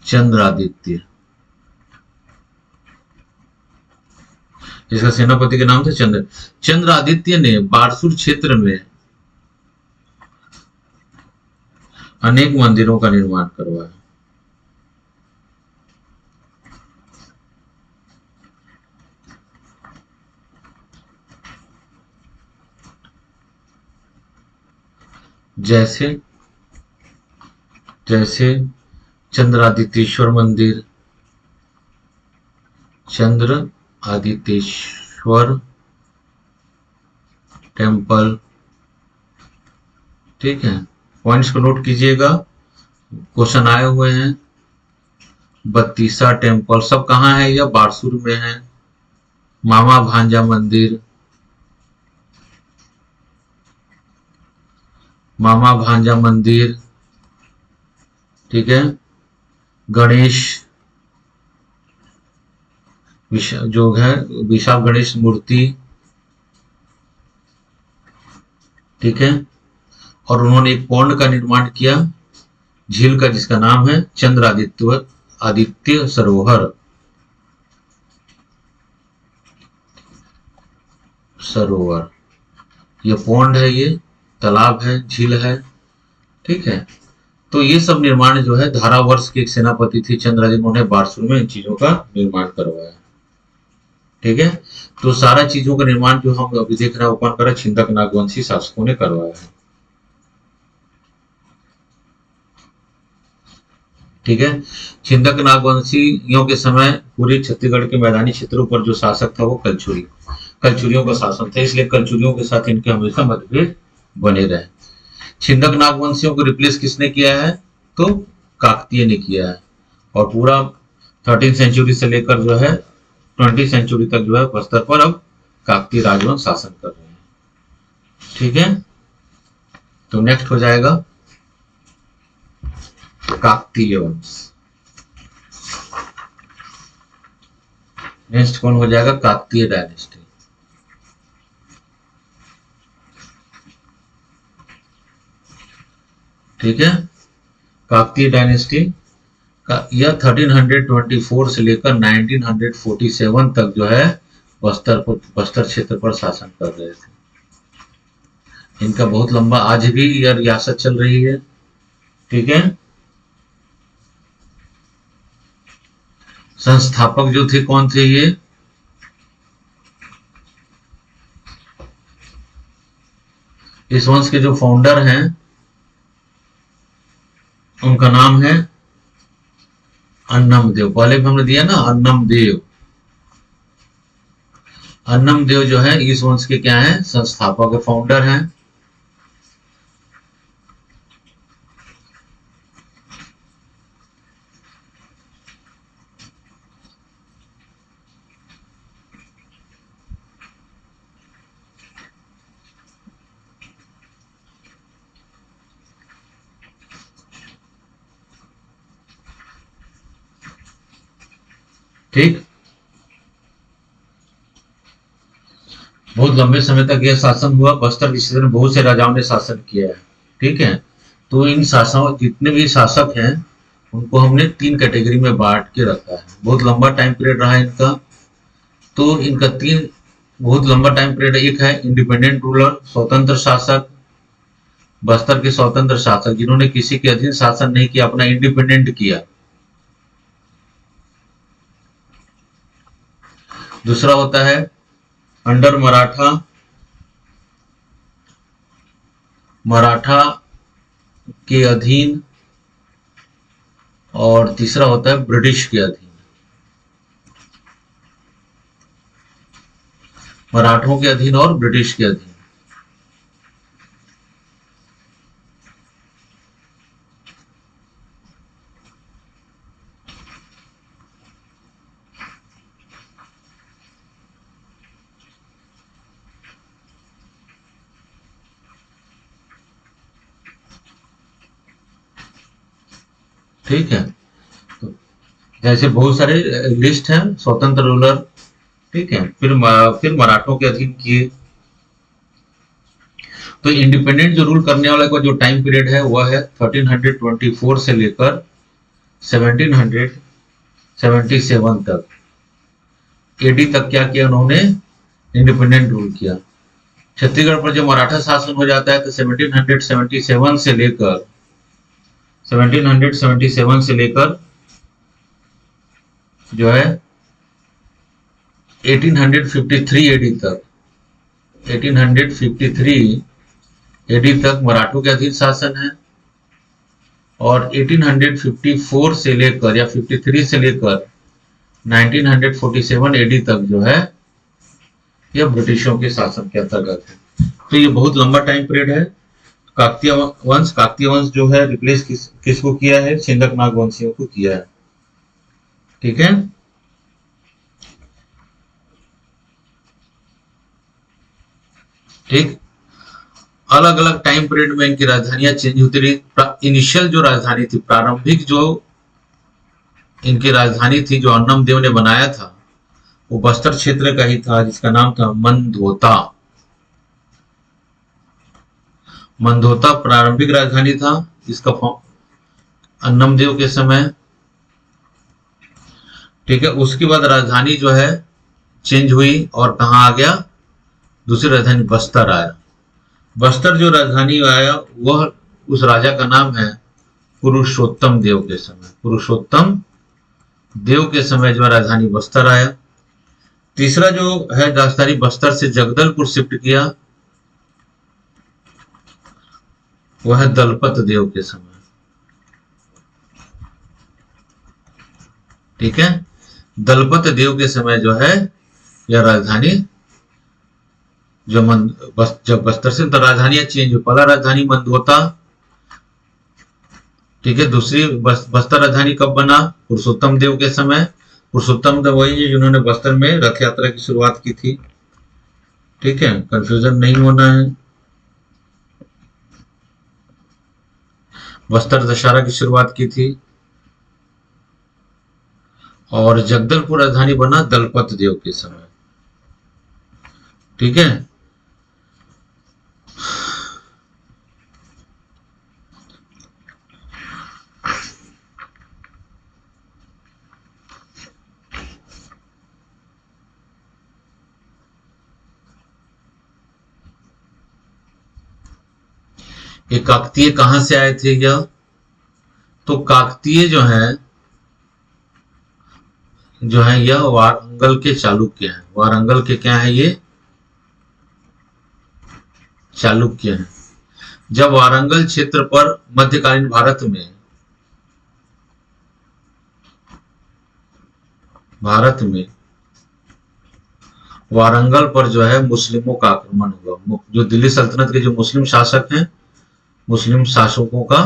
चंद्रादित्य। इसका सेनापति का नाम था चंद्रादित्य ने बारसूर क्षेत्र में अनेक मंदिरों का निर्माण करवाया। जैसे जैसे चंद्रादित्येश्वर मंदिर, चंद्र आदित्येश्वर टेम्पल। ठीक है, पॉइंट्स को नोट कीजिएगा, क्वेश्चन आए हुए हैं। बत्तीसा टेम्पल, सब कहाँ है, यह बारसूर में है। मामा भांजा मंदिर, मामा भांजा मंदिर। ठीक है, गणेश जो है विशाल गणेश मूर्ति। ठीक है, और उन्होंने एक पौंड का निर्माण किया झील का जिसका नाम है आदित्य सरोवर। ये पौंड है, ये तालाब है, झील है। ठीक है, तो ये सब निर्माण जो है धारावर्ष के एक सेनापति थे चंद्रादित्य, उन्होंने बारसूर में इन चीजों का निर्माण करवाया। ठीक है, तो सारा चीजों का निर्माण जो हम अभी देख रहे हैं ऊपर करा छिंदक नागवंशी शासकों ने करवाया है। ठीक है, छिंदक नागवंशियों के समय पूरे छत्तीसगढ़ के मैदानी क्षेत्रों पर जो शासक था वो कलचुरियों का शासन था, इसलिए कलचुरियों के साथ इनके हमेशा मतभेद बने रहे। छिंदक नागवंशियों को रिप्लेस किसने किया है, तो काकतीय ने किया है, और पूरा 13वीं सेंचुरी से लेकर जो है 20वीं सेंचुरी तक जो है बस्तर पर अब काकतीय राजवंश शासन कर रहे हैं। ठीक है, तो नेक्स्ट हो जाएगा काकतीय वंश। नेक्स्ट कौन हो जाएगा, काकतीय डायनेस्टी। ठीक है, काकतीय डायनेस्टी का यह 1324 से लेकर 1947 तक जो है बस्तर क्षेत्र पर शासन कर रहे थे। इनका बहुत लंबा आज भी यह रियासत चल रही है। ठीक है। संस्थापक जो थे कौन थे ये? इस वंश के जो फाउंडर हैं उनका नाम है अन्नम देव। पहले भी हमने दिया ना अन्नम देव। अन्नम देव जो है इस वंश के क्या है? संस्थापक है, फाउंडर हैं। ठीक। बहुत लंबे समय तक यह शासन हुआ। बस्तर क्षेत्र में बहुत से राजाओं ने शासन किया है। ठीक है। तो इन शासकों जितने भी शासक हैं उनको हमने तीन कैटेगरी में बांट के रखा है। बहुत लंबा टाइम पीरियड रहा है इनका। तो इनका तीन बहुत लंबा टाइम पीरियड। एक है इंडिपेंडेंट रूलर, स्वतंत्र शासक। बस्तर के स्वतंत्र शासक जिन्होंने किसी के अधीन शासन नहीं किया, अपना इंडिपेंडेंट किया। दूसरा होता है अंडर मराठा। मराठा के अधीन। और तीसरा होता है ब्रिटिश के अधीन। मराठों के अधीन और ब्रिटिश के अधीन। ठीक है। तो जैसे बहुत सारे लिस्ट हैं स्वतंत्र रूलर। ठीक है। फिर मराठों के अधीन किए। तो इंडिपेंडेंट जो रूल करने वाले का जो टाइम पीरियड है वह है 1324 से लेकर 1777 तक। एडी तक क्या किया उन्होंने? इंडिपेंडेंट रूल किया। छत्तीसगढ़ पर जब मराठा शासन हो जाता है तो 1777 से लेकर जो है 1853 एडी तक। 1853 एडी तक मराठों के अधीन शासन है। और 1854 से लेकर या 53 से लेकर 1947 एडी तक जो है यह ब्रिटिशों के शासन के अंतर्गत है। तो ये बहुत लंबा टाइम पीरियड है। काकतीय वंश जो है रिप्लेस किसको किया है? सिंधक नाग वंशियों को किया है। ठीक है। ठीक। अलग अलग टाइम पीरियड में इनकी राजधानियां चेंज होती रही। इनिशियल जो राजधानी थी, प्रारंभिक जो इनकी राजधानी थी जो अन्नम देव ने बनाया था वो बस्तर क्षेत्र का ही था जिसका नाम था मंदोता। मंदोता प्रारंभिक राजधानी था इसका अन्नम देव के समय। ठीक है। उसके बाद राजधानी जो है चेंज हुई और कहाँ आ गया? दूसरी राजधानी बस्तर आया। बस्तर जो राजधानी आया वह उस राजा का नाम है पुरुषोत्तम देव के समय। पुरुषोत्तम देव के समय जो राजधानी बस्तर आया। तीसरा जो है राजधानी बस्तर से जगदलपुर शिफ्ट किया वह है दलपत देव के समय। ठीक है। दलपत देव के समय जो है यह राजधानी जो जब बस्तर से तो राजधानियां चेंज हुई। पहला राजधानी मंदोता। ठीक है। दूसरी बस्तर राजधानी कब बना? पुरुषोत्तम देव के समय। पुरुषोत्तम देव वही है जिन्होंने बस्तर में रथ यात्रा की शुरुआत की थी। ठीक है। कंफ्यूजन नहीं होना है। बस्तर दशहरा की शुरुआत की थी। और जगदलपुर राजधानी बना दलपत देव के समय। ठीक है। ये काकतीय कहां से आए थे क्या? तो काकतीय जो है यह वारंगल के चालुक्य हैं। वारंगल के क्या है ये? चालुक्य हैं। जब वारंगल क्षेत्र पर मध्यकालीन भारत में वारंगल पर जो है मुस्लिमों का आक्रमण हुआ। जो दिल्ली सल्तनत के जो मुस्लिम शासक हैं, मुस्लिम शासकों का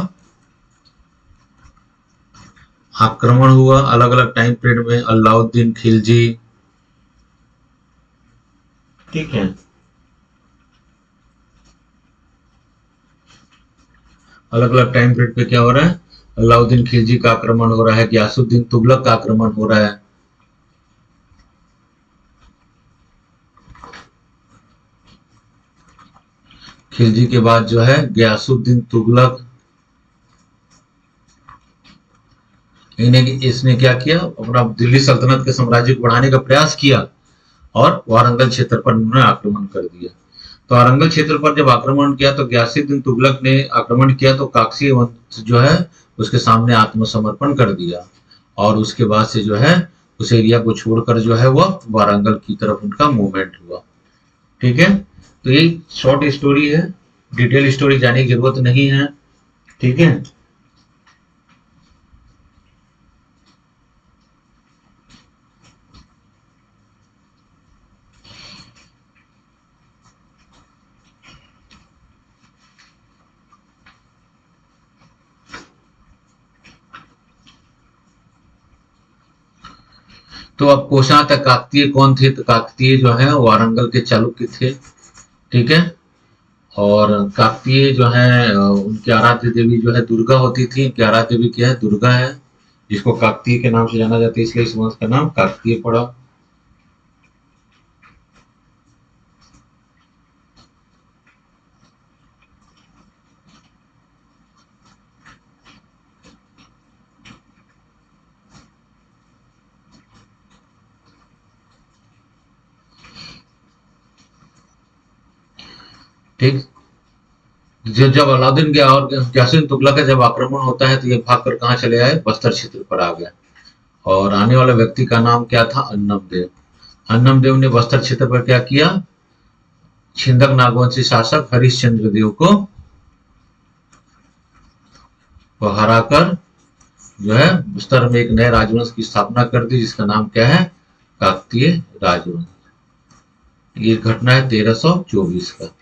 आक्रमण हुआ अलग अलग टाइम पीरियड में। अलाउद्दीन खिलजी, ठीक है, अलग अलग टाइम पीरियड पे क्या हो रहा है? अलाउद्दीन खिलजी का आक्रमण हो रहा है, गयासुद्दीन तुगलक का आक्रमण हो रहा है। खिलजी के बाद जो है गयासुद्दीन तुगलक, इसने क्या किया? अपना दिल्ली सल्तनत के साम्राज्य को बढ़ाने का प्रयास किया और वारंगल क्षेत्र पर उन्होंने आक्रमण कर दिया। तो वारंगल क्षेत्र पर जब आक्रमण किया तो गयासुद्दीन तुगलक ने आक्रमण किया तो काकसी वंश जो है उसके सामने आत्मसमर्पण कर दिया और उसके बाद से जो है उस एरिया को छोड़कर जो है वह वारंगल की तरफ उनका मूवमेंट हुआ। ठीक है, तो ये शॉर्ट स्टोरी है, डिटेल स्टोरी जाने की जरूरत नहीं है। ठीक है, तो अब क्वेश्चन आता है काकतीय कौन थे? तो काकतीय जो है वारंगल के चालुक्य थे। ठीक है, और काकतीय जो है उनकी आराध्य देवी जो है दुर्गा होती थी। उनकी आराध्य देवी क्या है? दुर्गा है, जिसको काकतीय के नाम से जाना जाता है, इसलिए इस वंश का नाम काकतीय पड़ा। ठीक, जब अलाउद्दीन गया और गयासुद्दीन तुगलक का जब आक्रमण होता है तो ये भागकर कहाँ चले आए? बस्तर क्षेत्र पर आ गया। और आने वाले व्यक्ति का नाम क्या था? अन्नम देव। अन्नम देव ने बस्तर क्षेत्र पर क्या किया? छिंदक नागवंशी शासक हरिश्चंद्र देव को हराकर जो है बस्तर में एक नए राजवंश की स्थापना कर दी, जिसका नाम क्या है? काकतीय राजवंश। ये घटना है 1324 का।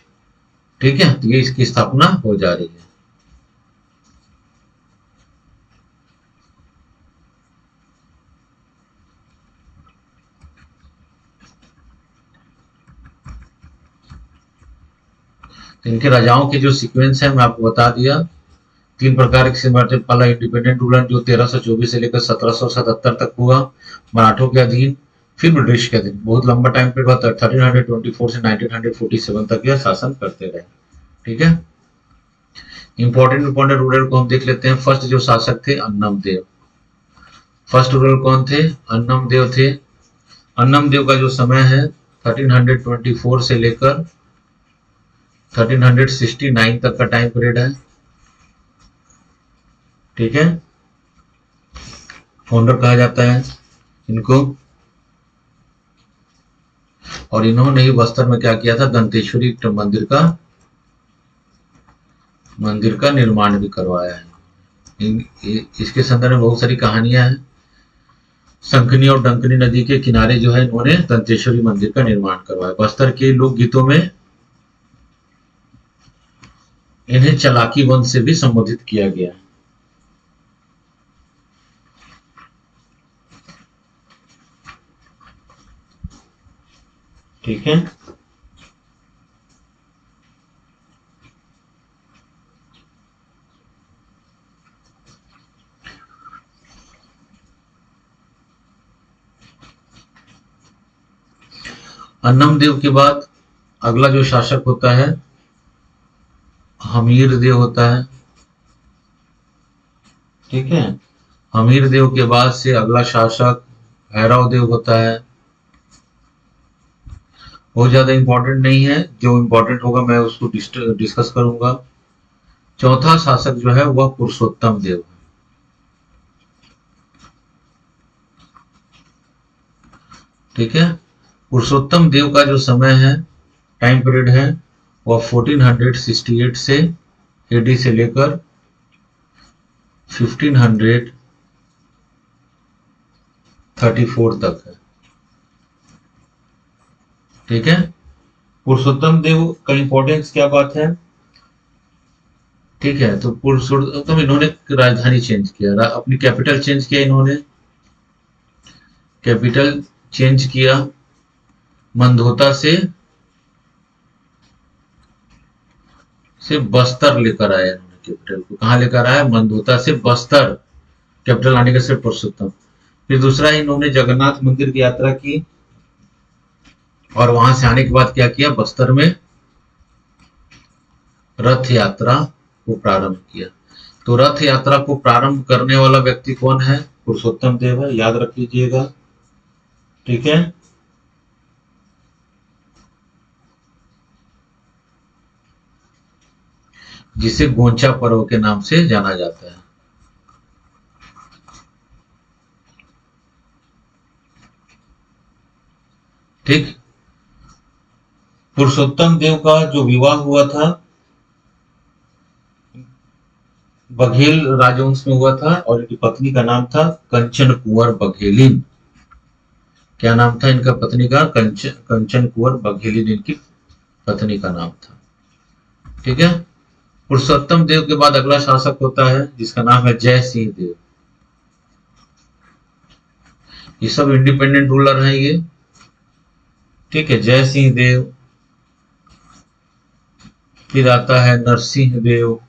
ठीक है, तो ये इसकी स्थापना हो जा रही है। तो इनके राजाओं के जो सीक्वेंस है मैं आपको बता दिया। तीन प्रकार के सिमरते। पहला इंडिपेंडेंट रूलर जो 1324 से लेकर 1777 तक हुआ मराठों के अधीन, फिर ब्रिटिश के अधीन। बहुत लंबा टाइम पीरियड हुआ, 1324 से 1947 तक यह शासन करते रहे। ठीक है, इंपॉर्टेंट इंपॉर्टेंट रूलर को हम देख लेते हैं। फर्स्ट जो शासक थे अन्नम देव। फर्स्ट रूलर कौन थे? अन्नम देव थे। अन्नम देव का जो समय है 1324 से लेकर 1369 तक का टाइम पीरियड है। ठीक है, फाउंडर कहा जाता है इनको। और इन्होंने ही बस्तर में क्या किया था? दंतेश्वरी मंदिर का निर्माण भी करवाया है। इसके संदर्भ में बहुत सारी कहानियां हैं। संकनी और डंकनी नदी के किनारे जो है इन्होंने दंतेश्वरी मंदिर का निर्माण करवाया। बस्तर के लोक गीतों में इन्हें चलाकी वंश से भी संबोधित किया गया है। ठीक है, अन्नम देव के बाद अगला जो शासक होता है हमीर देव होता है। ठीक है, हमीर देव के बाद से अगला शासक भैरव देव होता है। बहुत ज्यादा इंपॉर्टेंट नहीं है, जो इंपॉर्टेंट होगा मैं उसको डिस्कस करूंगा। चौथा शासक जो है वह पुरुषोत्तम देव है। ठीक है, पुरुषोत्तम देव का जो समय है, टाइम पीरियड है, वह 1468 से एडी से लेकर 1534 तक है। ठीक है, पुरुषोत्तम देव का इंपॉर्टेंस क्या बात है? ठीक है, तो पुरुषोत्तम इन्होंने राजधानी चेंज किया, अपनी कैपिटल चेंज किया, इन्होंने कैपिटल चेंज किया मंदोता से बस्तर लेकर आया इन्होंने कैपिटल को। कहां लेकर आया? मंदोता से बस्तर, कैपिटल आने का से पुरुषोत्तम। फिर दूसरा, इन्होंने जगन्नाथ मंदिर की यात्रा की और वहां से आने के बाद क्या किया? बस्तर में रथ यात्रा को प्रारंभ किया। तो रथ यात्रा को प्रारंभ करने वाला व्यक्ति कौन है? पुरुषोत्तम देव है, याद रख लीजिएगा। ठीक है, जिसे गोंचा पर्व के नाम से जाना जाता है। ठीक, पुरुषोत्तम देव का जो विवाह हुआ था बघेल राजवंश में हुआ था और इनकी पत्नी का नाम था कंचन कुंवर बघेलिन। क्या नाम था इनका पत्नी का? कंचन कुंवर बघेलिन इनकी पत्नी का नाम था। ठीक है, पुरुषोत्तम देव के बाद अगला शासक होता है जिसका नाम है जय सिंह देव। ये सब इंडिपेंडेंट रूलर हैं ये। ठीक है, जय सिंह देव। फिर आता है नरसिंह देव।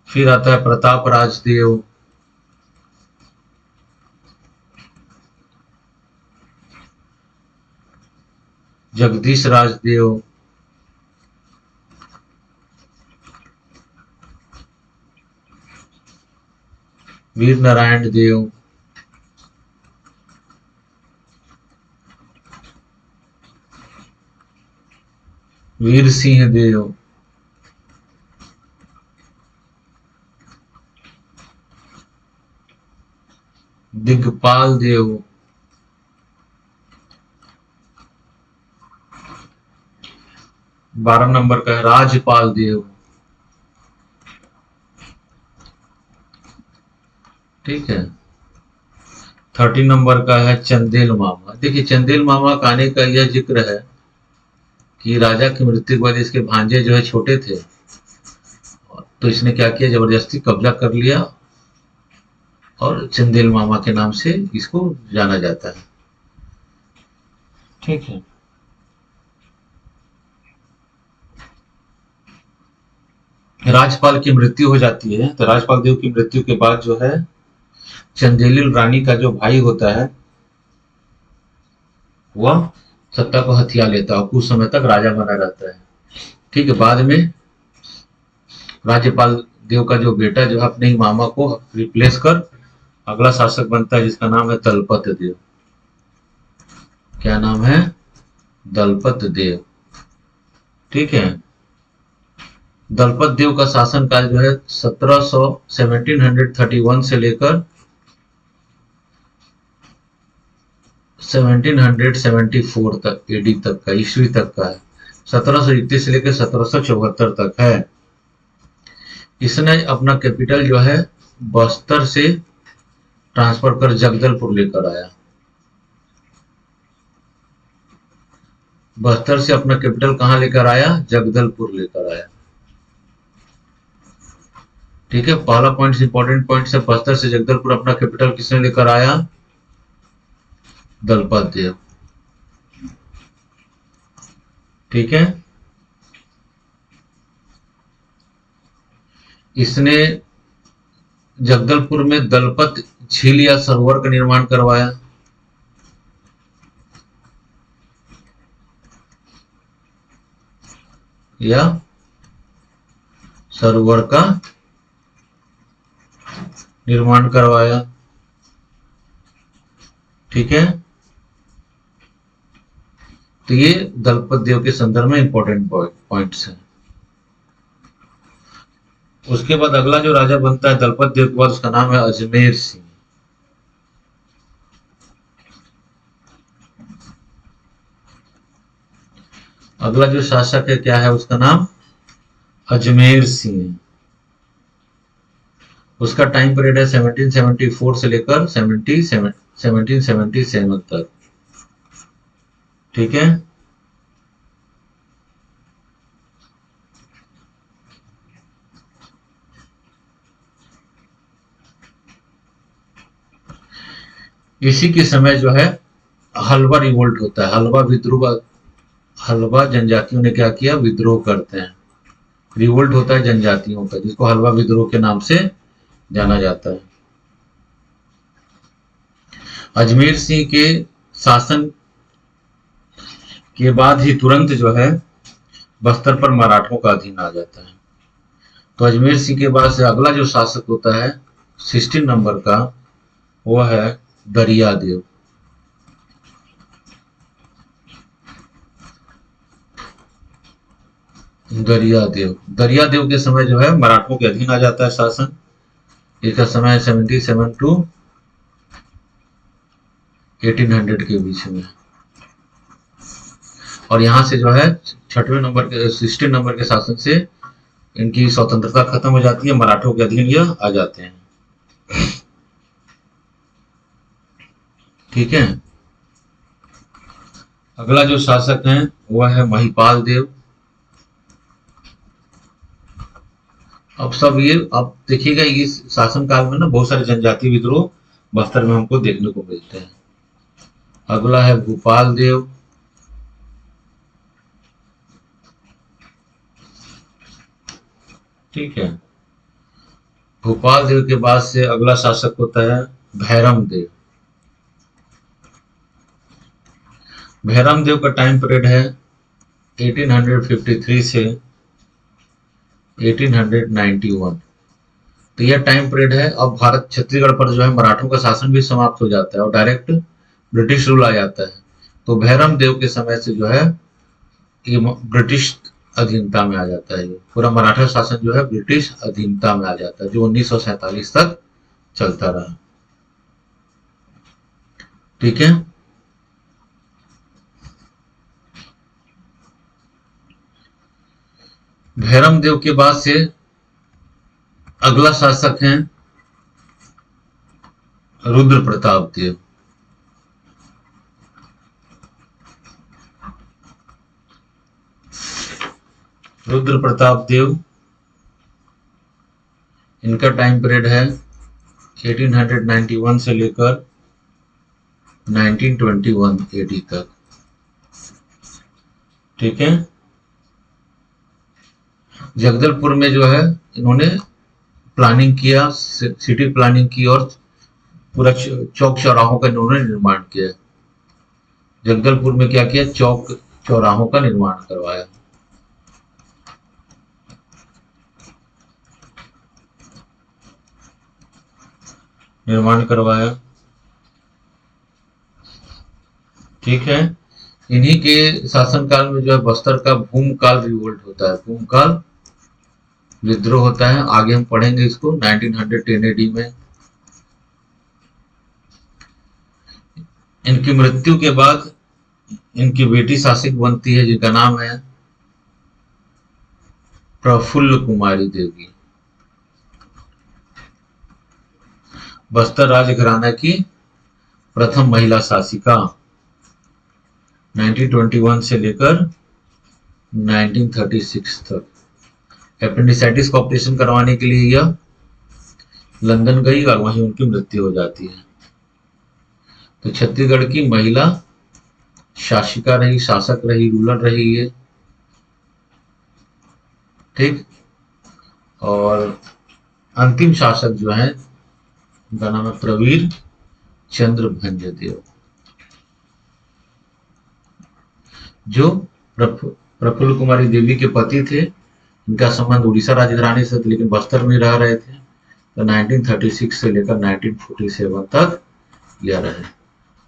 फिर आता है प्रताप राजदेव। जगदीश राजदेव। वीर नारायण देव। वीर सिंह देव। दिग्पाल देव। 12 नंबर का है राजपाल देव। ठीक है, 13 नंबर का है चंदेल मामा। देखिए, चंदेल मामा का आने का यह जिक्र है कि राजा की मृत्यु के बाद इसके भांजे जो है छोटे थे, तो इसने क्या किया? जबरदस्ती कब्जा कर लिया और चंदेल मामा के नाम से इसको जाना जाता है। ठीक है, राजपाल की मृत्यु हो जाती है, तो राजपाल देव की मृत्यु के बाद जो है चंदेलिल रानी का जो भाई होता है वह सत्ता को हथिया लेता है, कुछ समय तक राजा बना रहता है। ठीक है, बाद में राज्यपाल देव का जो बेटा जो है अपने ही मामा को रिप्लेस कर अगला शासक बनता है जिसका नाम है दलपत देव। क्या नाम है? दलपत देव। ठीक है, दलपत देव का शासनकाल जो है 1731 से लेकर 1774 तक, एडी तक का, ईस्वी तक का है। 1731 से लेकर 1774 तक है। इसने अपना कैपिटल जो है बस्तर से ट्रांसफर कर जगदलपुर लेकर आया। बस्तर से अपना कैपिटल कहां लेकर आया? जगदलपुर लेकर आया। ठीक है, पहला पॉइंट इंपॉर्टेंट पॉइंट है, बस्तर से जगदलपुर अपना कैपिटल किसने लेकर आया? दलपत देव। ठीक है, इसने जगदलपुर में दलपत झील या सरोवर का निर्माण करवाया। या सरोवर का निर्माण करवाया। ठीक है, तो ये दलपत देव के संदर्भ में इंपॉर्टेंट पॉइंट्स हैं। उसके बाद अगला जो राजा बनता है दलपत देव के बाद, उसका नाम है अजमेर सिंह। अगला जो शासक है क्या है, उसका नाम अजमेर सिंह। उसका टाइम पीरियड है 1774 से लेकर 1777 तक। ठीक है। इसी के समय जो है हलवा रिवोल्ट होता है, हलवा विद्रोह। हलवा जनजातियों ने क्या किया, विद्रोह करते हैं। रिवोल्ट होता है जनजातियों का, जिसको हलवा विद्रोह के नाम से जाना जाता है। अजमेर सिंह के शासन के बाद ही तुरंत जो है बस्तर पर मराठों का अधीन आ जाता है। तो अजमेर सिंह के बाद से अगला जो शासक होता है 16 नंबर का, वो है दरियादेव। दरियादेव के समय जो है मराठों के अधीन आ जाता है शासन। इसका समय 77 टू 1800 के बीच में। और यहाँ से जो है 6वें नंबर के 16 नंबर के शासन से इनकी स्वतंत्रता खत्म हो जाती है, मराठों के अधीन यह आ जाते हैं। ठीक है। अगला जो शासक है वह है महिपाल देव। अब देखिएगा इस शासन काल में ना बहुत सारे जनजातीय विद्रोह बस्तर में हमको देखने को मिलते हैं। अगला है भूपाल देव। ठीक है। भूपाल देव के बाद से अगला शासक होता है भैरम देव। भैरम देव का टाइम पीरियड है 1853 से 1891। तो यह टाइम पीरियड है। अब भारत छत्तीसगढ़ पर जो है मराठों का शासन भी समाप्त हो जाता है और डायरेक्ट ब्रिटिश रूल आ जाता है। तो भैरम देव के समय से जो है ये ब्रिटिश अधीनता में आ जाता है। पूरा मराठा शासन जो है ब्रिटिश अधीनता में आ जाता है, जो 1947 तक चलता रहा। ठीक है। भैरम देव के बाद से अगला शासक हैं रुद्र प्रताप देव। रुद्र प्रताप देव, इनका टाइम पीरियड है 1891 से लेकर 1921 AD तक। ठीक है। जगदलपुर में जो है इन्होंने प्लानिंग किया, सिटी प्लानिंग की और पूरा चौक चौराहों का इन्होंने निर्माण किया। जगदलपुर में क्या किया, चौक चौराहों का निर्माण करवाया। ठीक है। इन्हीं के शासनकाल में जो है बस्तर का भूमकाल रिवोल्ट होता है, भूमकाल विद्रोह होता है। आगे हम पढ़ेंगे इसको 1910 AD में। इनकी मृत्यु के बाद इनकी बेटी शासक बनती है, जिनका नाम है प्रफुल्ल कुमारी देवी। बस्तर राजघराना की प्रथम महिला शासिका 1921 से लेकर 1936 तक। एपेंडिसाइटिस का ऑपरेशन करवाने के लिए यह लंदन गई और वहीं उनकी मृत्यु हो जाती है। तो छत्तीसगढ़ की महिला शासिका रही, शासक रही, रूलर रही है। ठीक। और अंतिम शासक जो है उनका नाम है प्रवीर चंद्र भंजदेव, जो प्रफुल्ल कुमारी देवी के पति थे। इनका संबंध उड़ीसा राजघराने से, लेकिन बस्तर में रह रहे थे। तो 1936 से लेकर 1947 तक यह रहे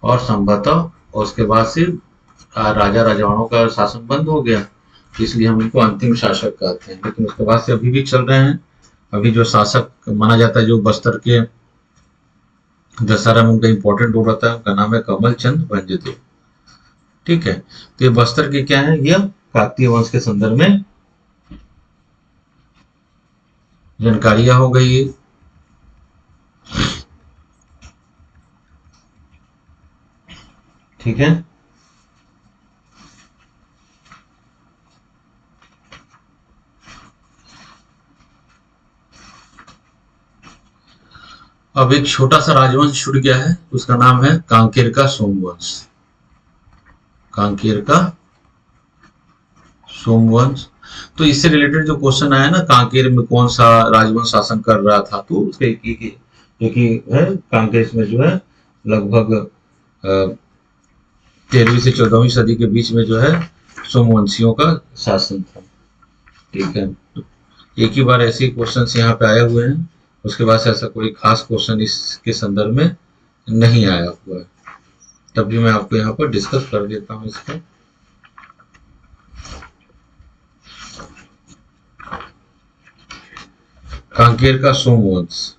और संभवतः उसके बाद से राजा राजाओं का शासन बंद हो गया, इसलिए हम इनको अंतिम शासक कहते हैं। लेकिन उसके बाद से अभी भी चल रहे हैं। अभी जो शासक माना जाता है, जो बस्तर के दशहरा में उनका इंपॉर्टेंट रोल रहता है, उनका नाम है कमल चंद भंजदेव। ठीक है, तो ये बस्तर के क्या है, यह काकतीय वंश के संदर्भ में जानकारियां हो गई। ठीक है, अब एक छोटा सा राजवंश छूट गया है, उसका नाम है कांकेर का सोमवंश। कांकेर का सोमवंश। तो इससे रिलेटेड जो क्वेश्चन आया ना, कांकेर में कौन सा राजवंश शासन कर रहा था, तो उसका एक ही है। कांकेर में जो है लगभग 13वीं से 14वीं सदी के बीच में जो है सोमवंशियों का शासन था। ठीक है, एक ही बार ऐसे क्वेश्चन यहाँ पे आए हुए हैं, उसके बाद से ऐसा कोई खास क्वेश्चन इसके संदर्भ में नहीं आया हुआ है। तब भी मैं आपको यहाँ पर डिस्कस कर देता हूँ इसको। कांकेर का सोमवंश।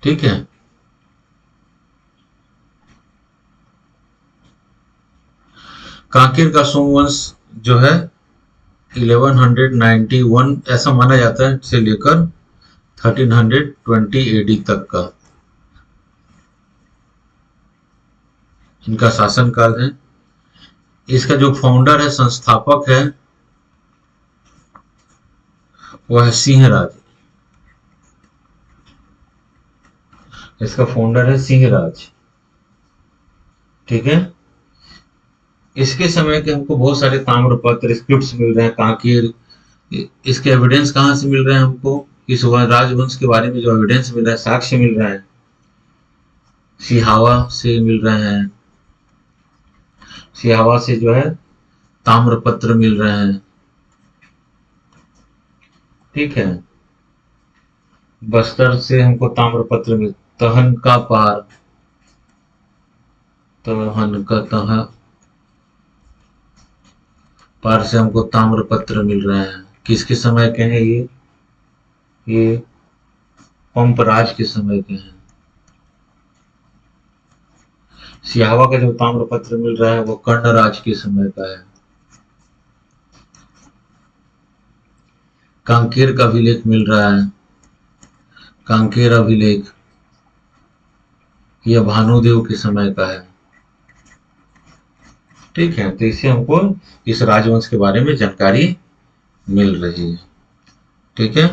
ठीक है, कांकेर का सोमवंश जो है 1191 ऐसा माना जाता है से लेकर 1320 एडी तक का इनका शासनकाल है। इसका जो फाउंडर है, संस्थापक है, वो है सिंहराज। इसका फाउंडर है सिंहराज। ठीक है, इसके समय के हमको बहुत सारे ताम्रपत्र स्क्रिप्ट्स मिल रहे हैं कांकेर। इसके एविडेंस कहाँ से मिल रहे हैं हमको, इस राजवंश के बारे में जो एविडेंस मिल रहा है, साक्ष्य मिल रहा है, सिहावा से मिल रहे हैं। सिहावा से जो है ताम्रपत्र मिल रहे हैं। ठीक है, बस्तर से हमको ताम्रपत्र मिल, तहन का पार, तहन का तह पार से हमको ताम्रपत्र मिल रहे हैं। किसके समय के हैं ये पंप राज के समय के हैं। सिहावा का जो ताम्रपत्र मिल रहा है वो कर्ण राज के समय का है। कांकेर का अभिलेख मिल रहा है, कांकेर अभिलेख, यह भानुदेव के समय का है। ठीक है, तो इससे हमको इस राजवंश के बारे में जानकारी मिल रही है। ठीक है,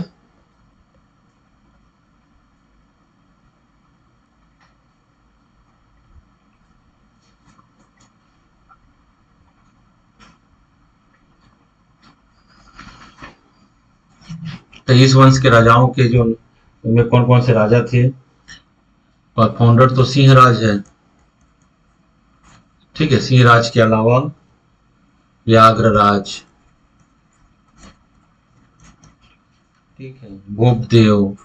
तो इस वंश के राजाओं के जो में कौन कौन से राजा थे, और फाउंडर तो सिंहराज है। ठीक है, सिंहराज के अलावा व्याघ्रराज, ठीक है, भूपदेव,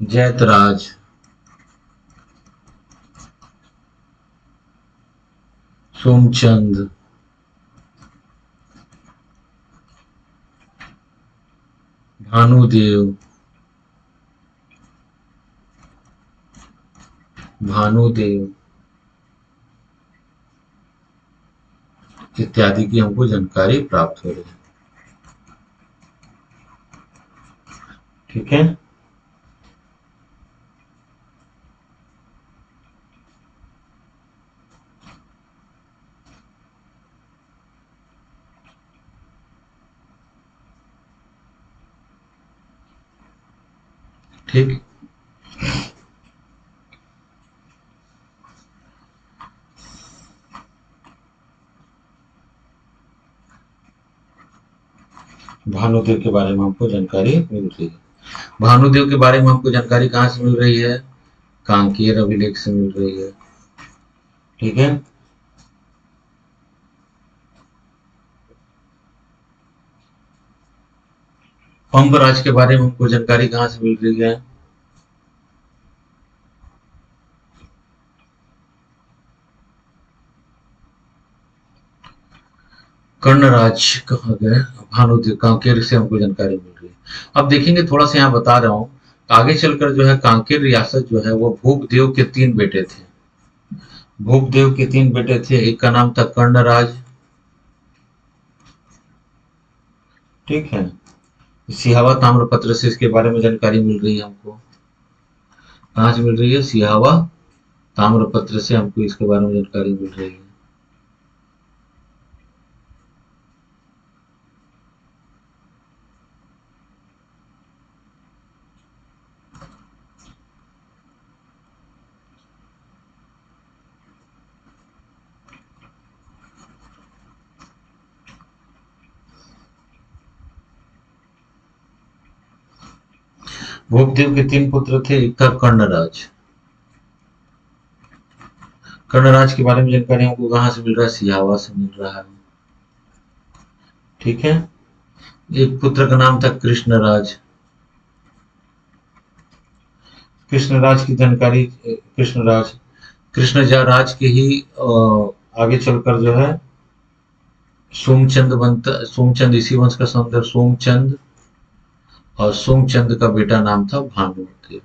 जैतराज, सोमचंद, भानुदेव, भानुदेव इत्यादि की हमको जानकारी प्राप्त हो रही है। ठीक है, ठीक, भानुदेव के बारे में हमको जानकारी मिल रही है। भानुदेव के बारे में हमको जानकारी कहाँ से मिल रही है, कांकेर अभिलेख से मिल रही है। ठीक है, पंपराज के बारे में हमको जानकारी कहाँ से मिल रही है, कर्णराज कहाँ गए? भानुदेव कांकेर से हमको जानकारी मिल रही है। अब देखेंगे, थोड़ा सा यहाँ बता रहा हूँ, आगे चलकर जो है कांकेर रियासत जो है वो भूपदेव के 3 बेटे थे। भूपदेव के 3 बेटे थे, एक का नाम था कर्णराज, ठीक है। सिहावा ताम्रपत्र से इसके बारे में जानकारी मिल रही है हमको। कहाँ से मिल रही है? सिहावा ताम्रपत्र से हमको इसके बारे में जानकारी मिल रही है। भूपदेव के 3 पुत्र थे, एक था कर्णराज। कर्णराज के बारे में जानकारी हमको कहाँ से मिल रहा है? सिहावा से मिल रहा है, ठीक है। एक पुत्र का नाम था कृष्णराज। कृष्णराज की जानकारी, कृष्णराज कृष्णराज के ही आगे चलकर जो है सोमचंद बनता। सोमचंद इसी वंश का संदर्भ सोमचंद, और सोमचंद का बेटा नाम था भानुदेव।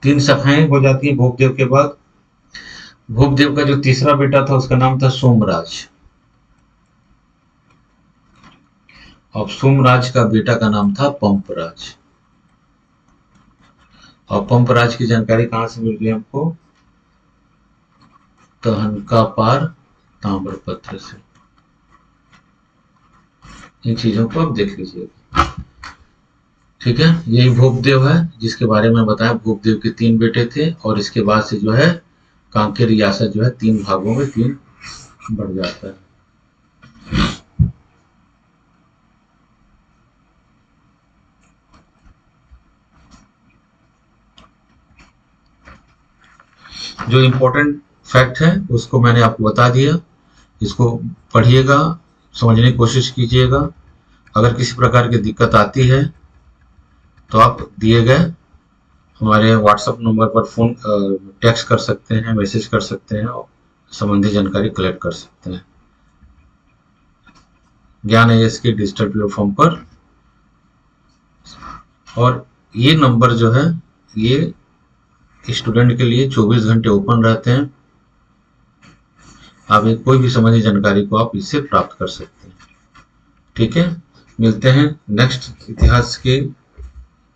3 शाखाएं हो जाती हैं भूपदेव के बाद। भूपदेव का जो तीसरा बेटा था उसका नाम था सोमराज, और सोमराज का बेटा का नाम था पंपराज। और पंपराज की जानकारी कहां से मिल रही है हमको? तहनका पार ताम्रपत्र से। इन चीजों को आप देख लीजिएगा, ठीक है। यही भूपदेव है जिसके बारे में बताया। भूपदेव के 3 बेटे थे, और इसके बाद से जो है कांकेर रियासत जो है 3 भागों में 3 बढ़ जाता है। जो इम्पोर्टेंट फैक्ट है उसको मैंने आपको बता दिया। इसको पढ़िएगा, समझने की कोशिश कीजिएगा। अगर किसी प्रकार की दिक्कत आती है तो आप दिए गए हमारे व्हाट्सएप नंबर पर फोन टेक्स्ट कर सकते हैं, मैसेज कर सकते हैं, और संबंधित जानकारी कलेक्ट कर सकते हैं। ज्ञान आईएएस के डिजिटल प्लेटफॉर्म पर। और ये नंबर जो है ये स्टूडेंट के लिए 24 घंटे ओपन रहते हैं। आप कोई भी संबंधित जानकारी को आप इससे प्राप्त कर सकते हैं, ठीक है। मिलते हैं नेक्स्ट इतिहास के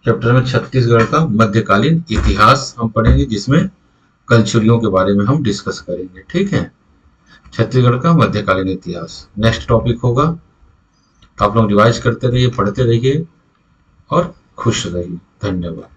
चैप्टर में। छत्तीसगढ़ का मध्यकालीन इतिहास हम पढ़ेंगे, जिसमें कलचुरियों के बारे में हम डिस्कस करेंगे, ठीक है। छत्तीसगढ़ का मध्यकालीन इतिहास नेक्स्ट टॉपिक होगा। तो आप लोग रिवाइज करते रहिए, पढ़ते रहिए और खुश रहिए। धन्यवाद।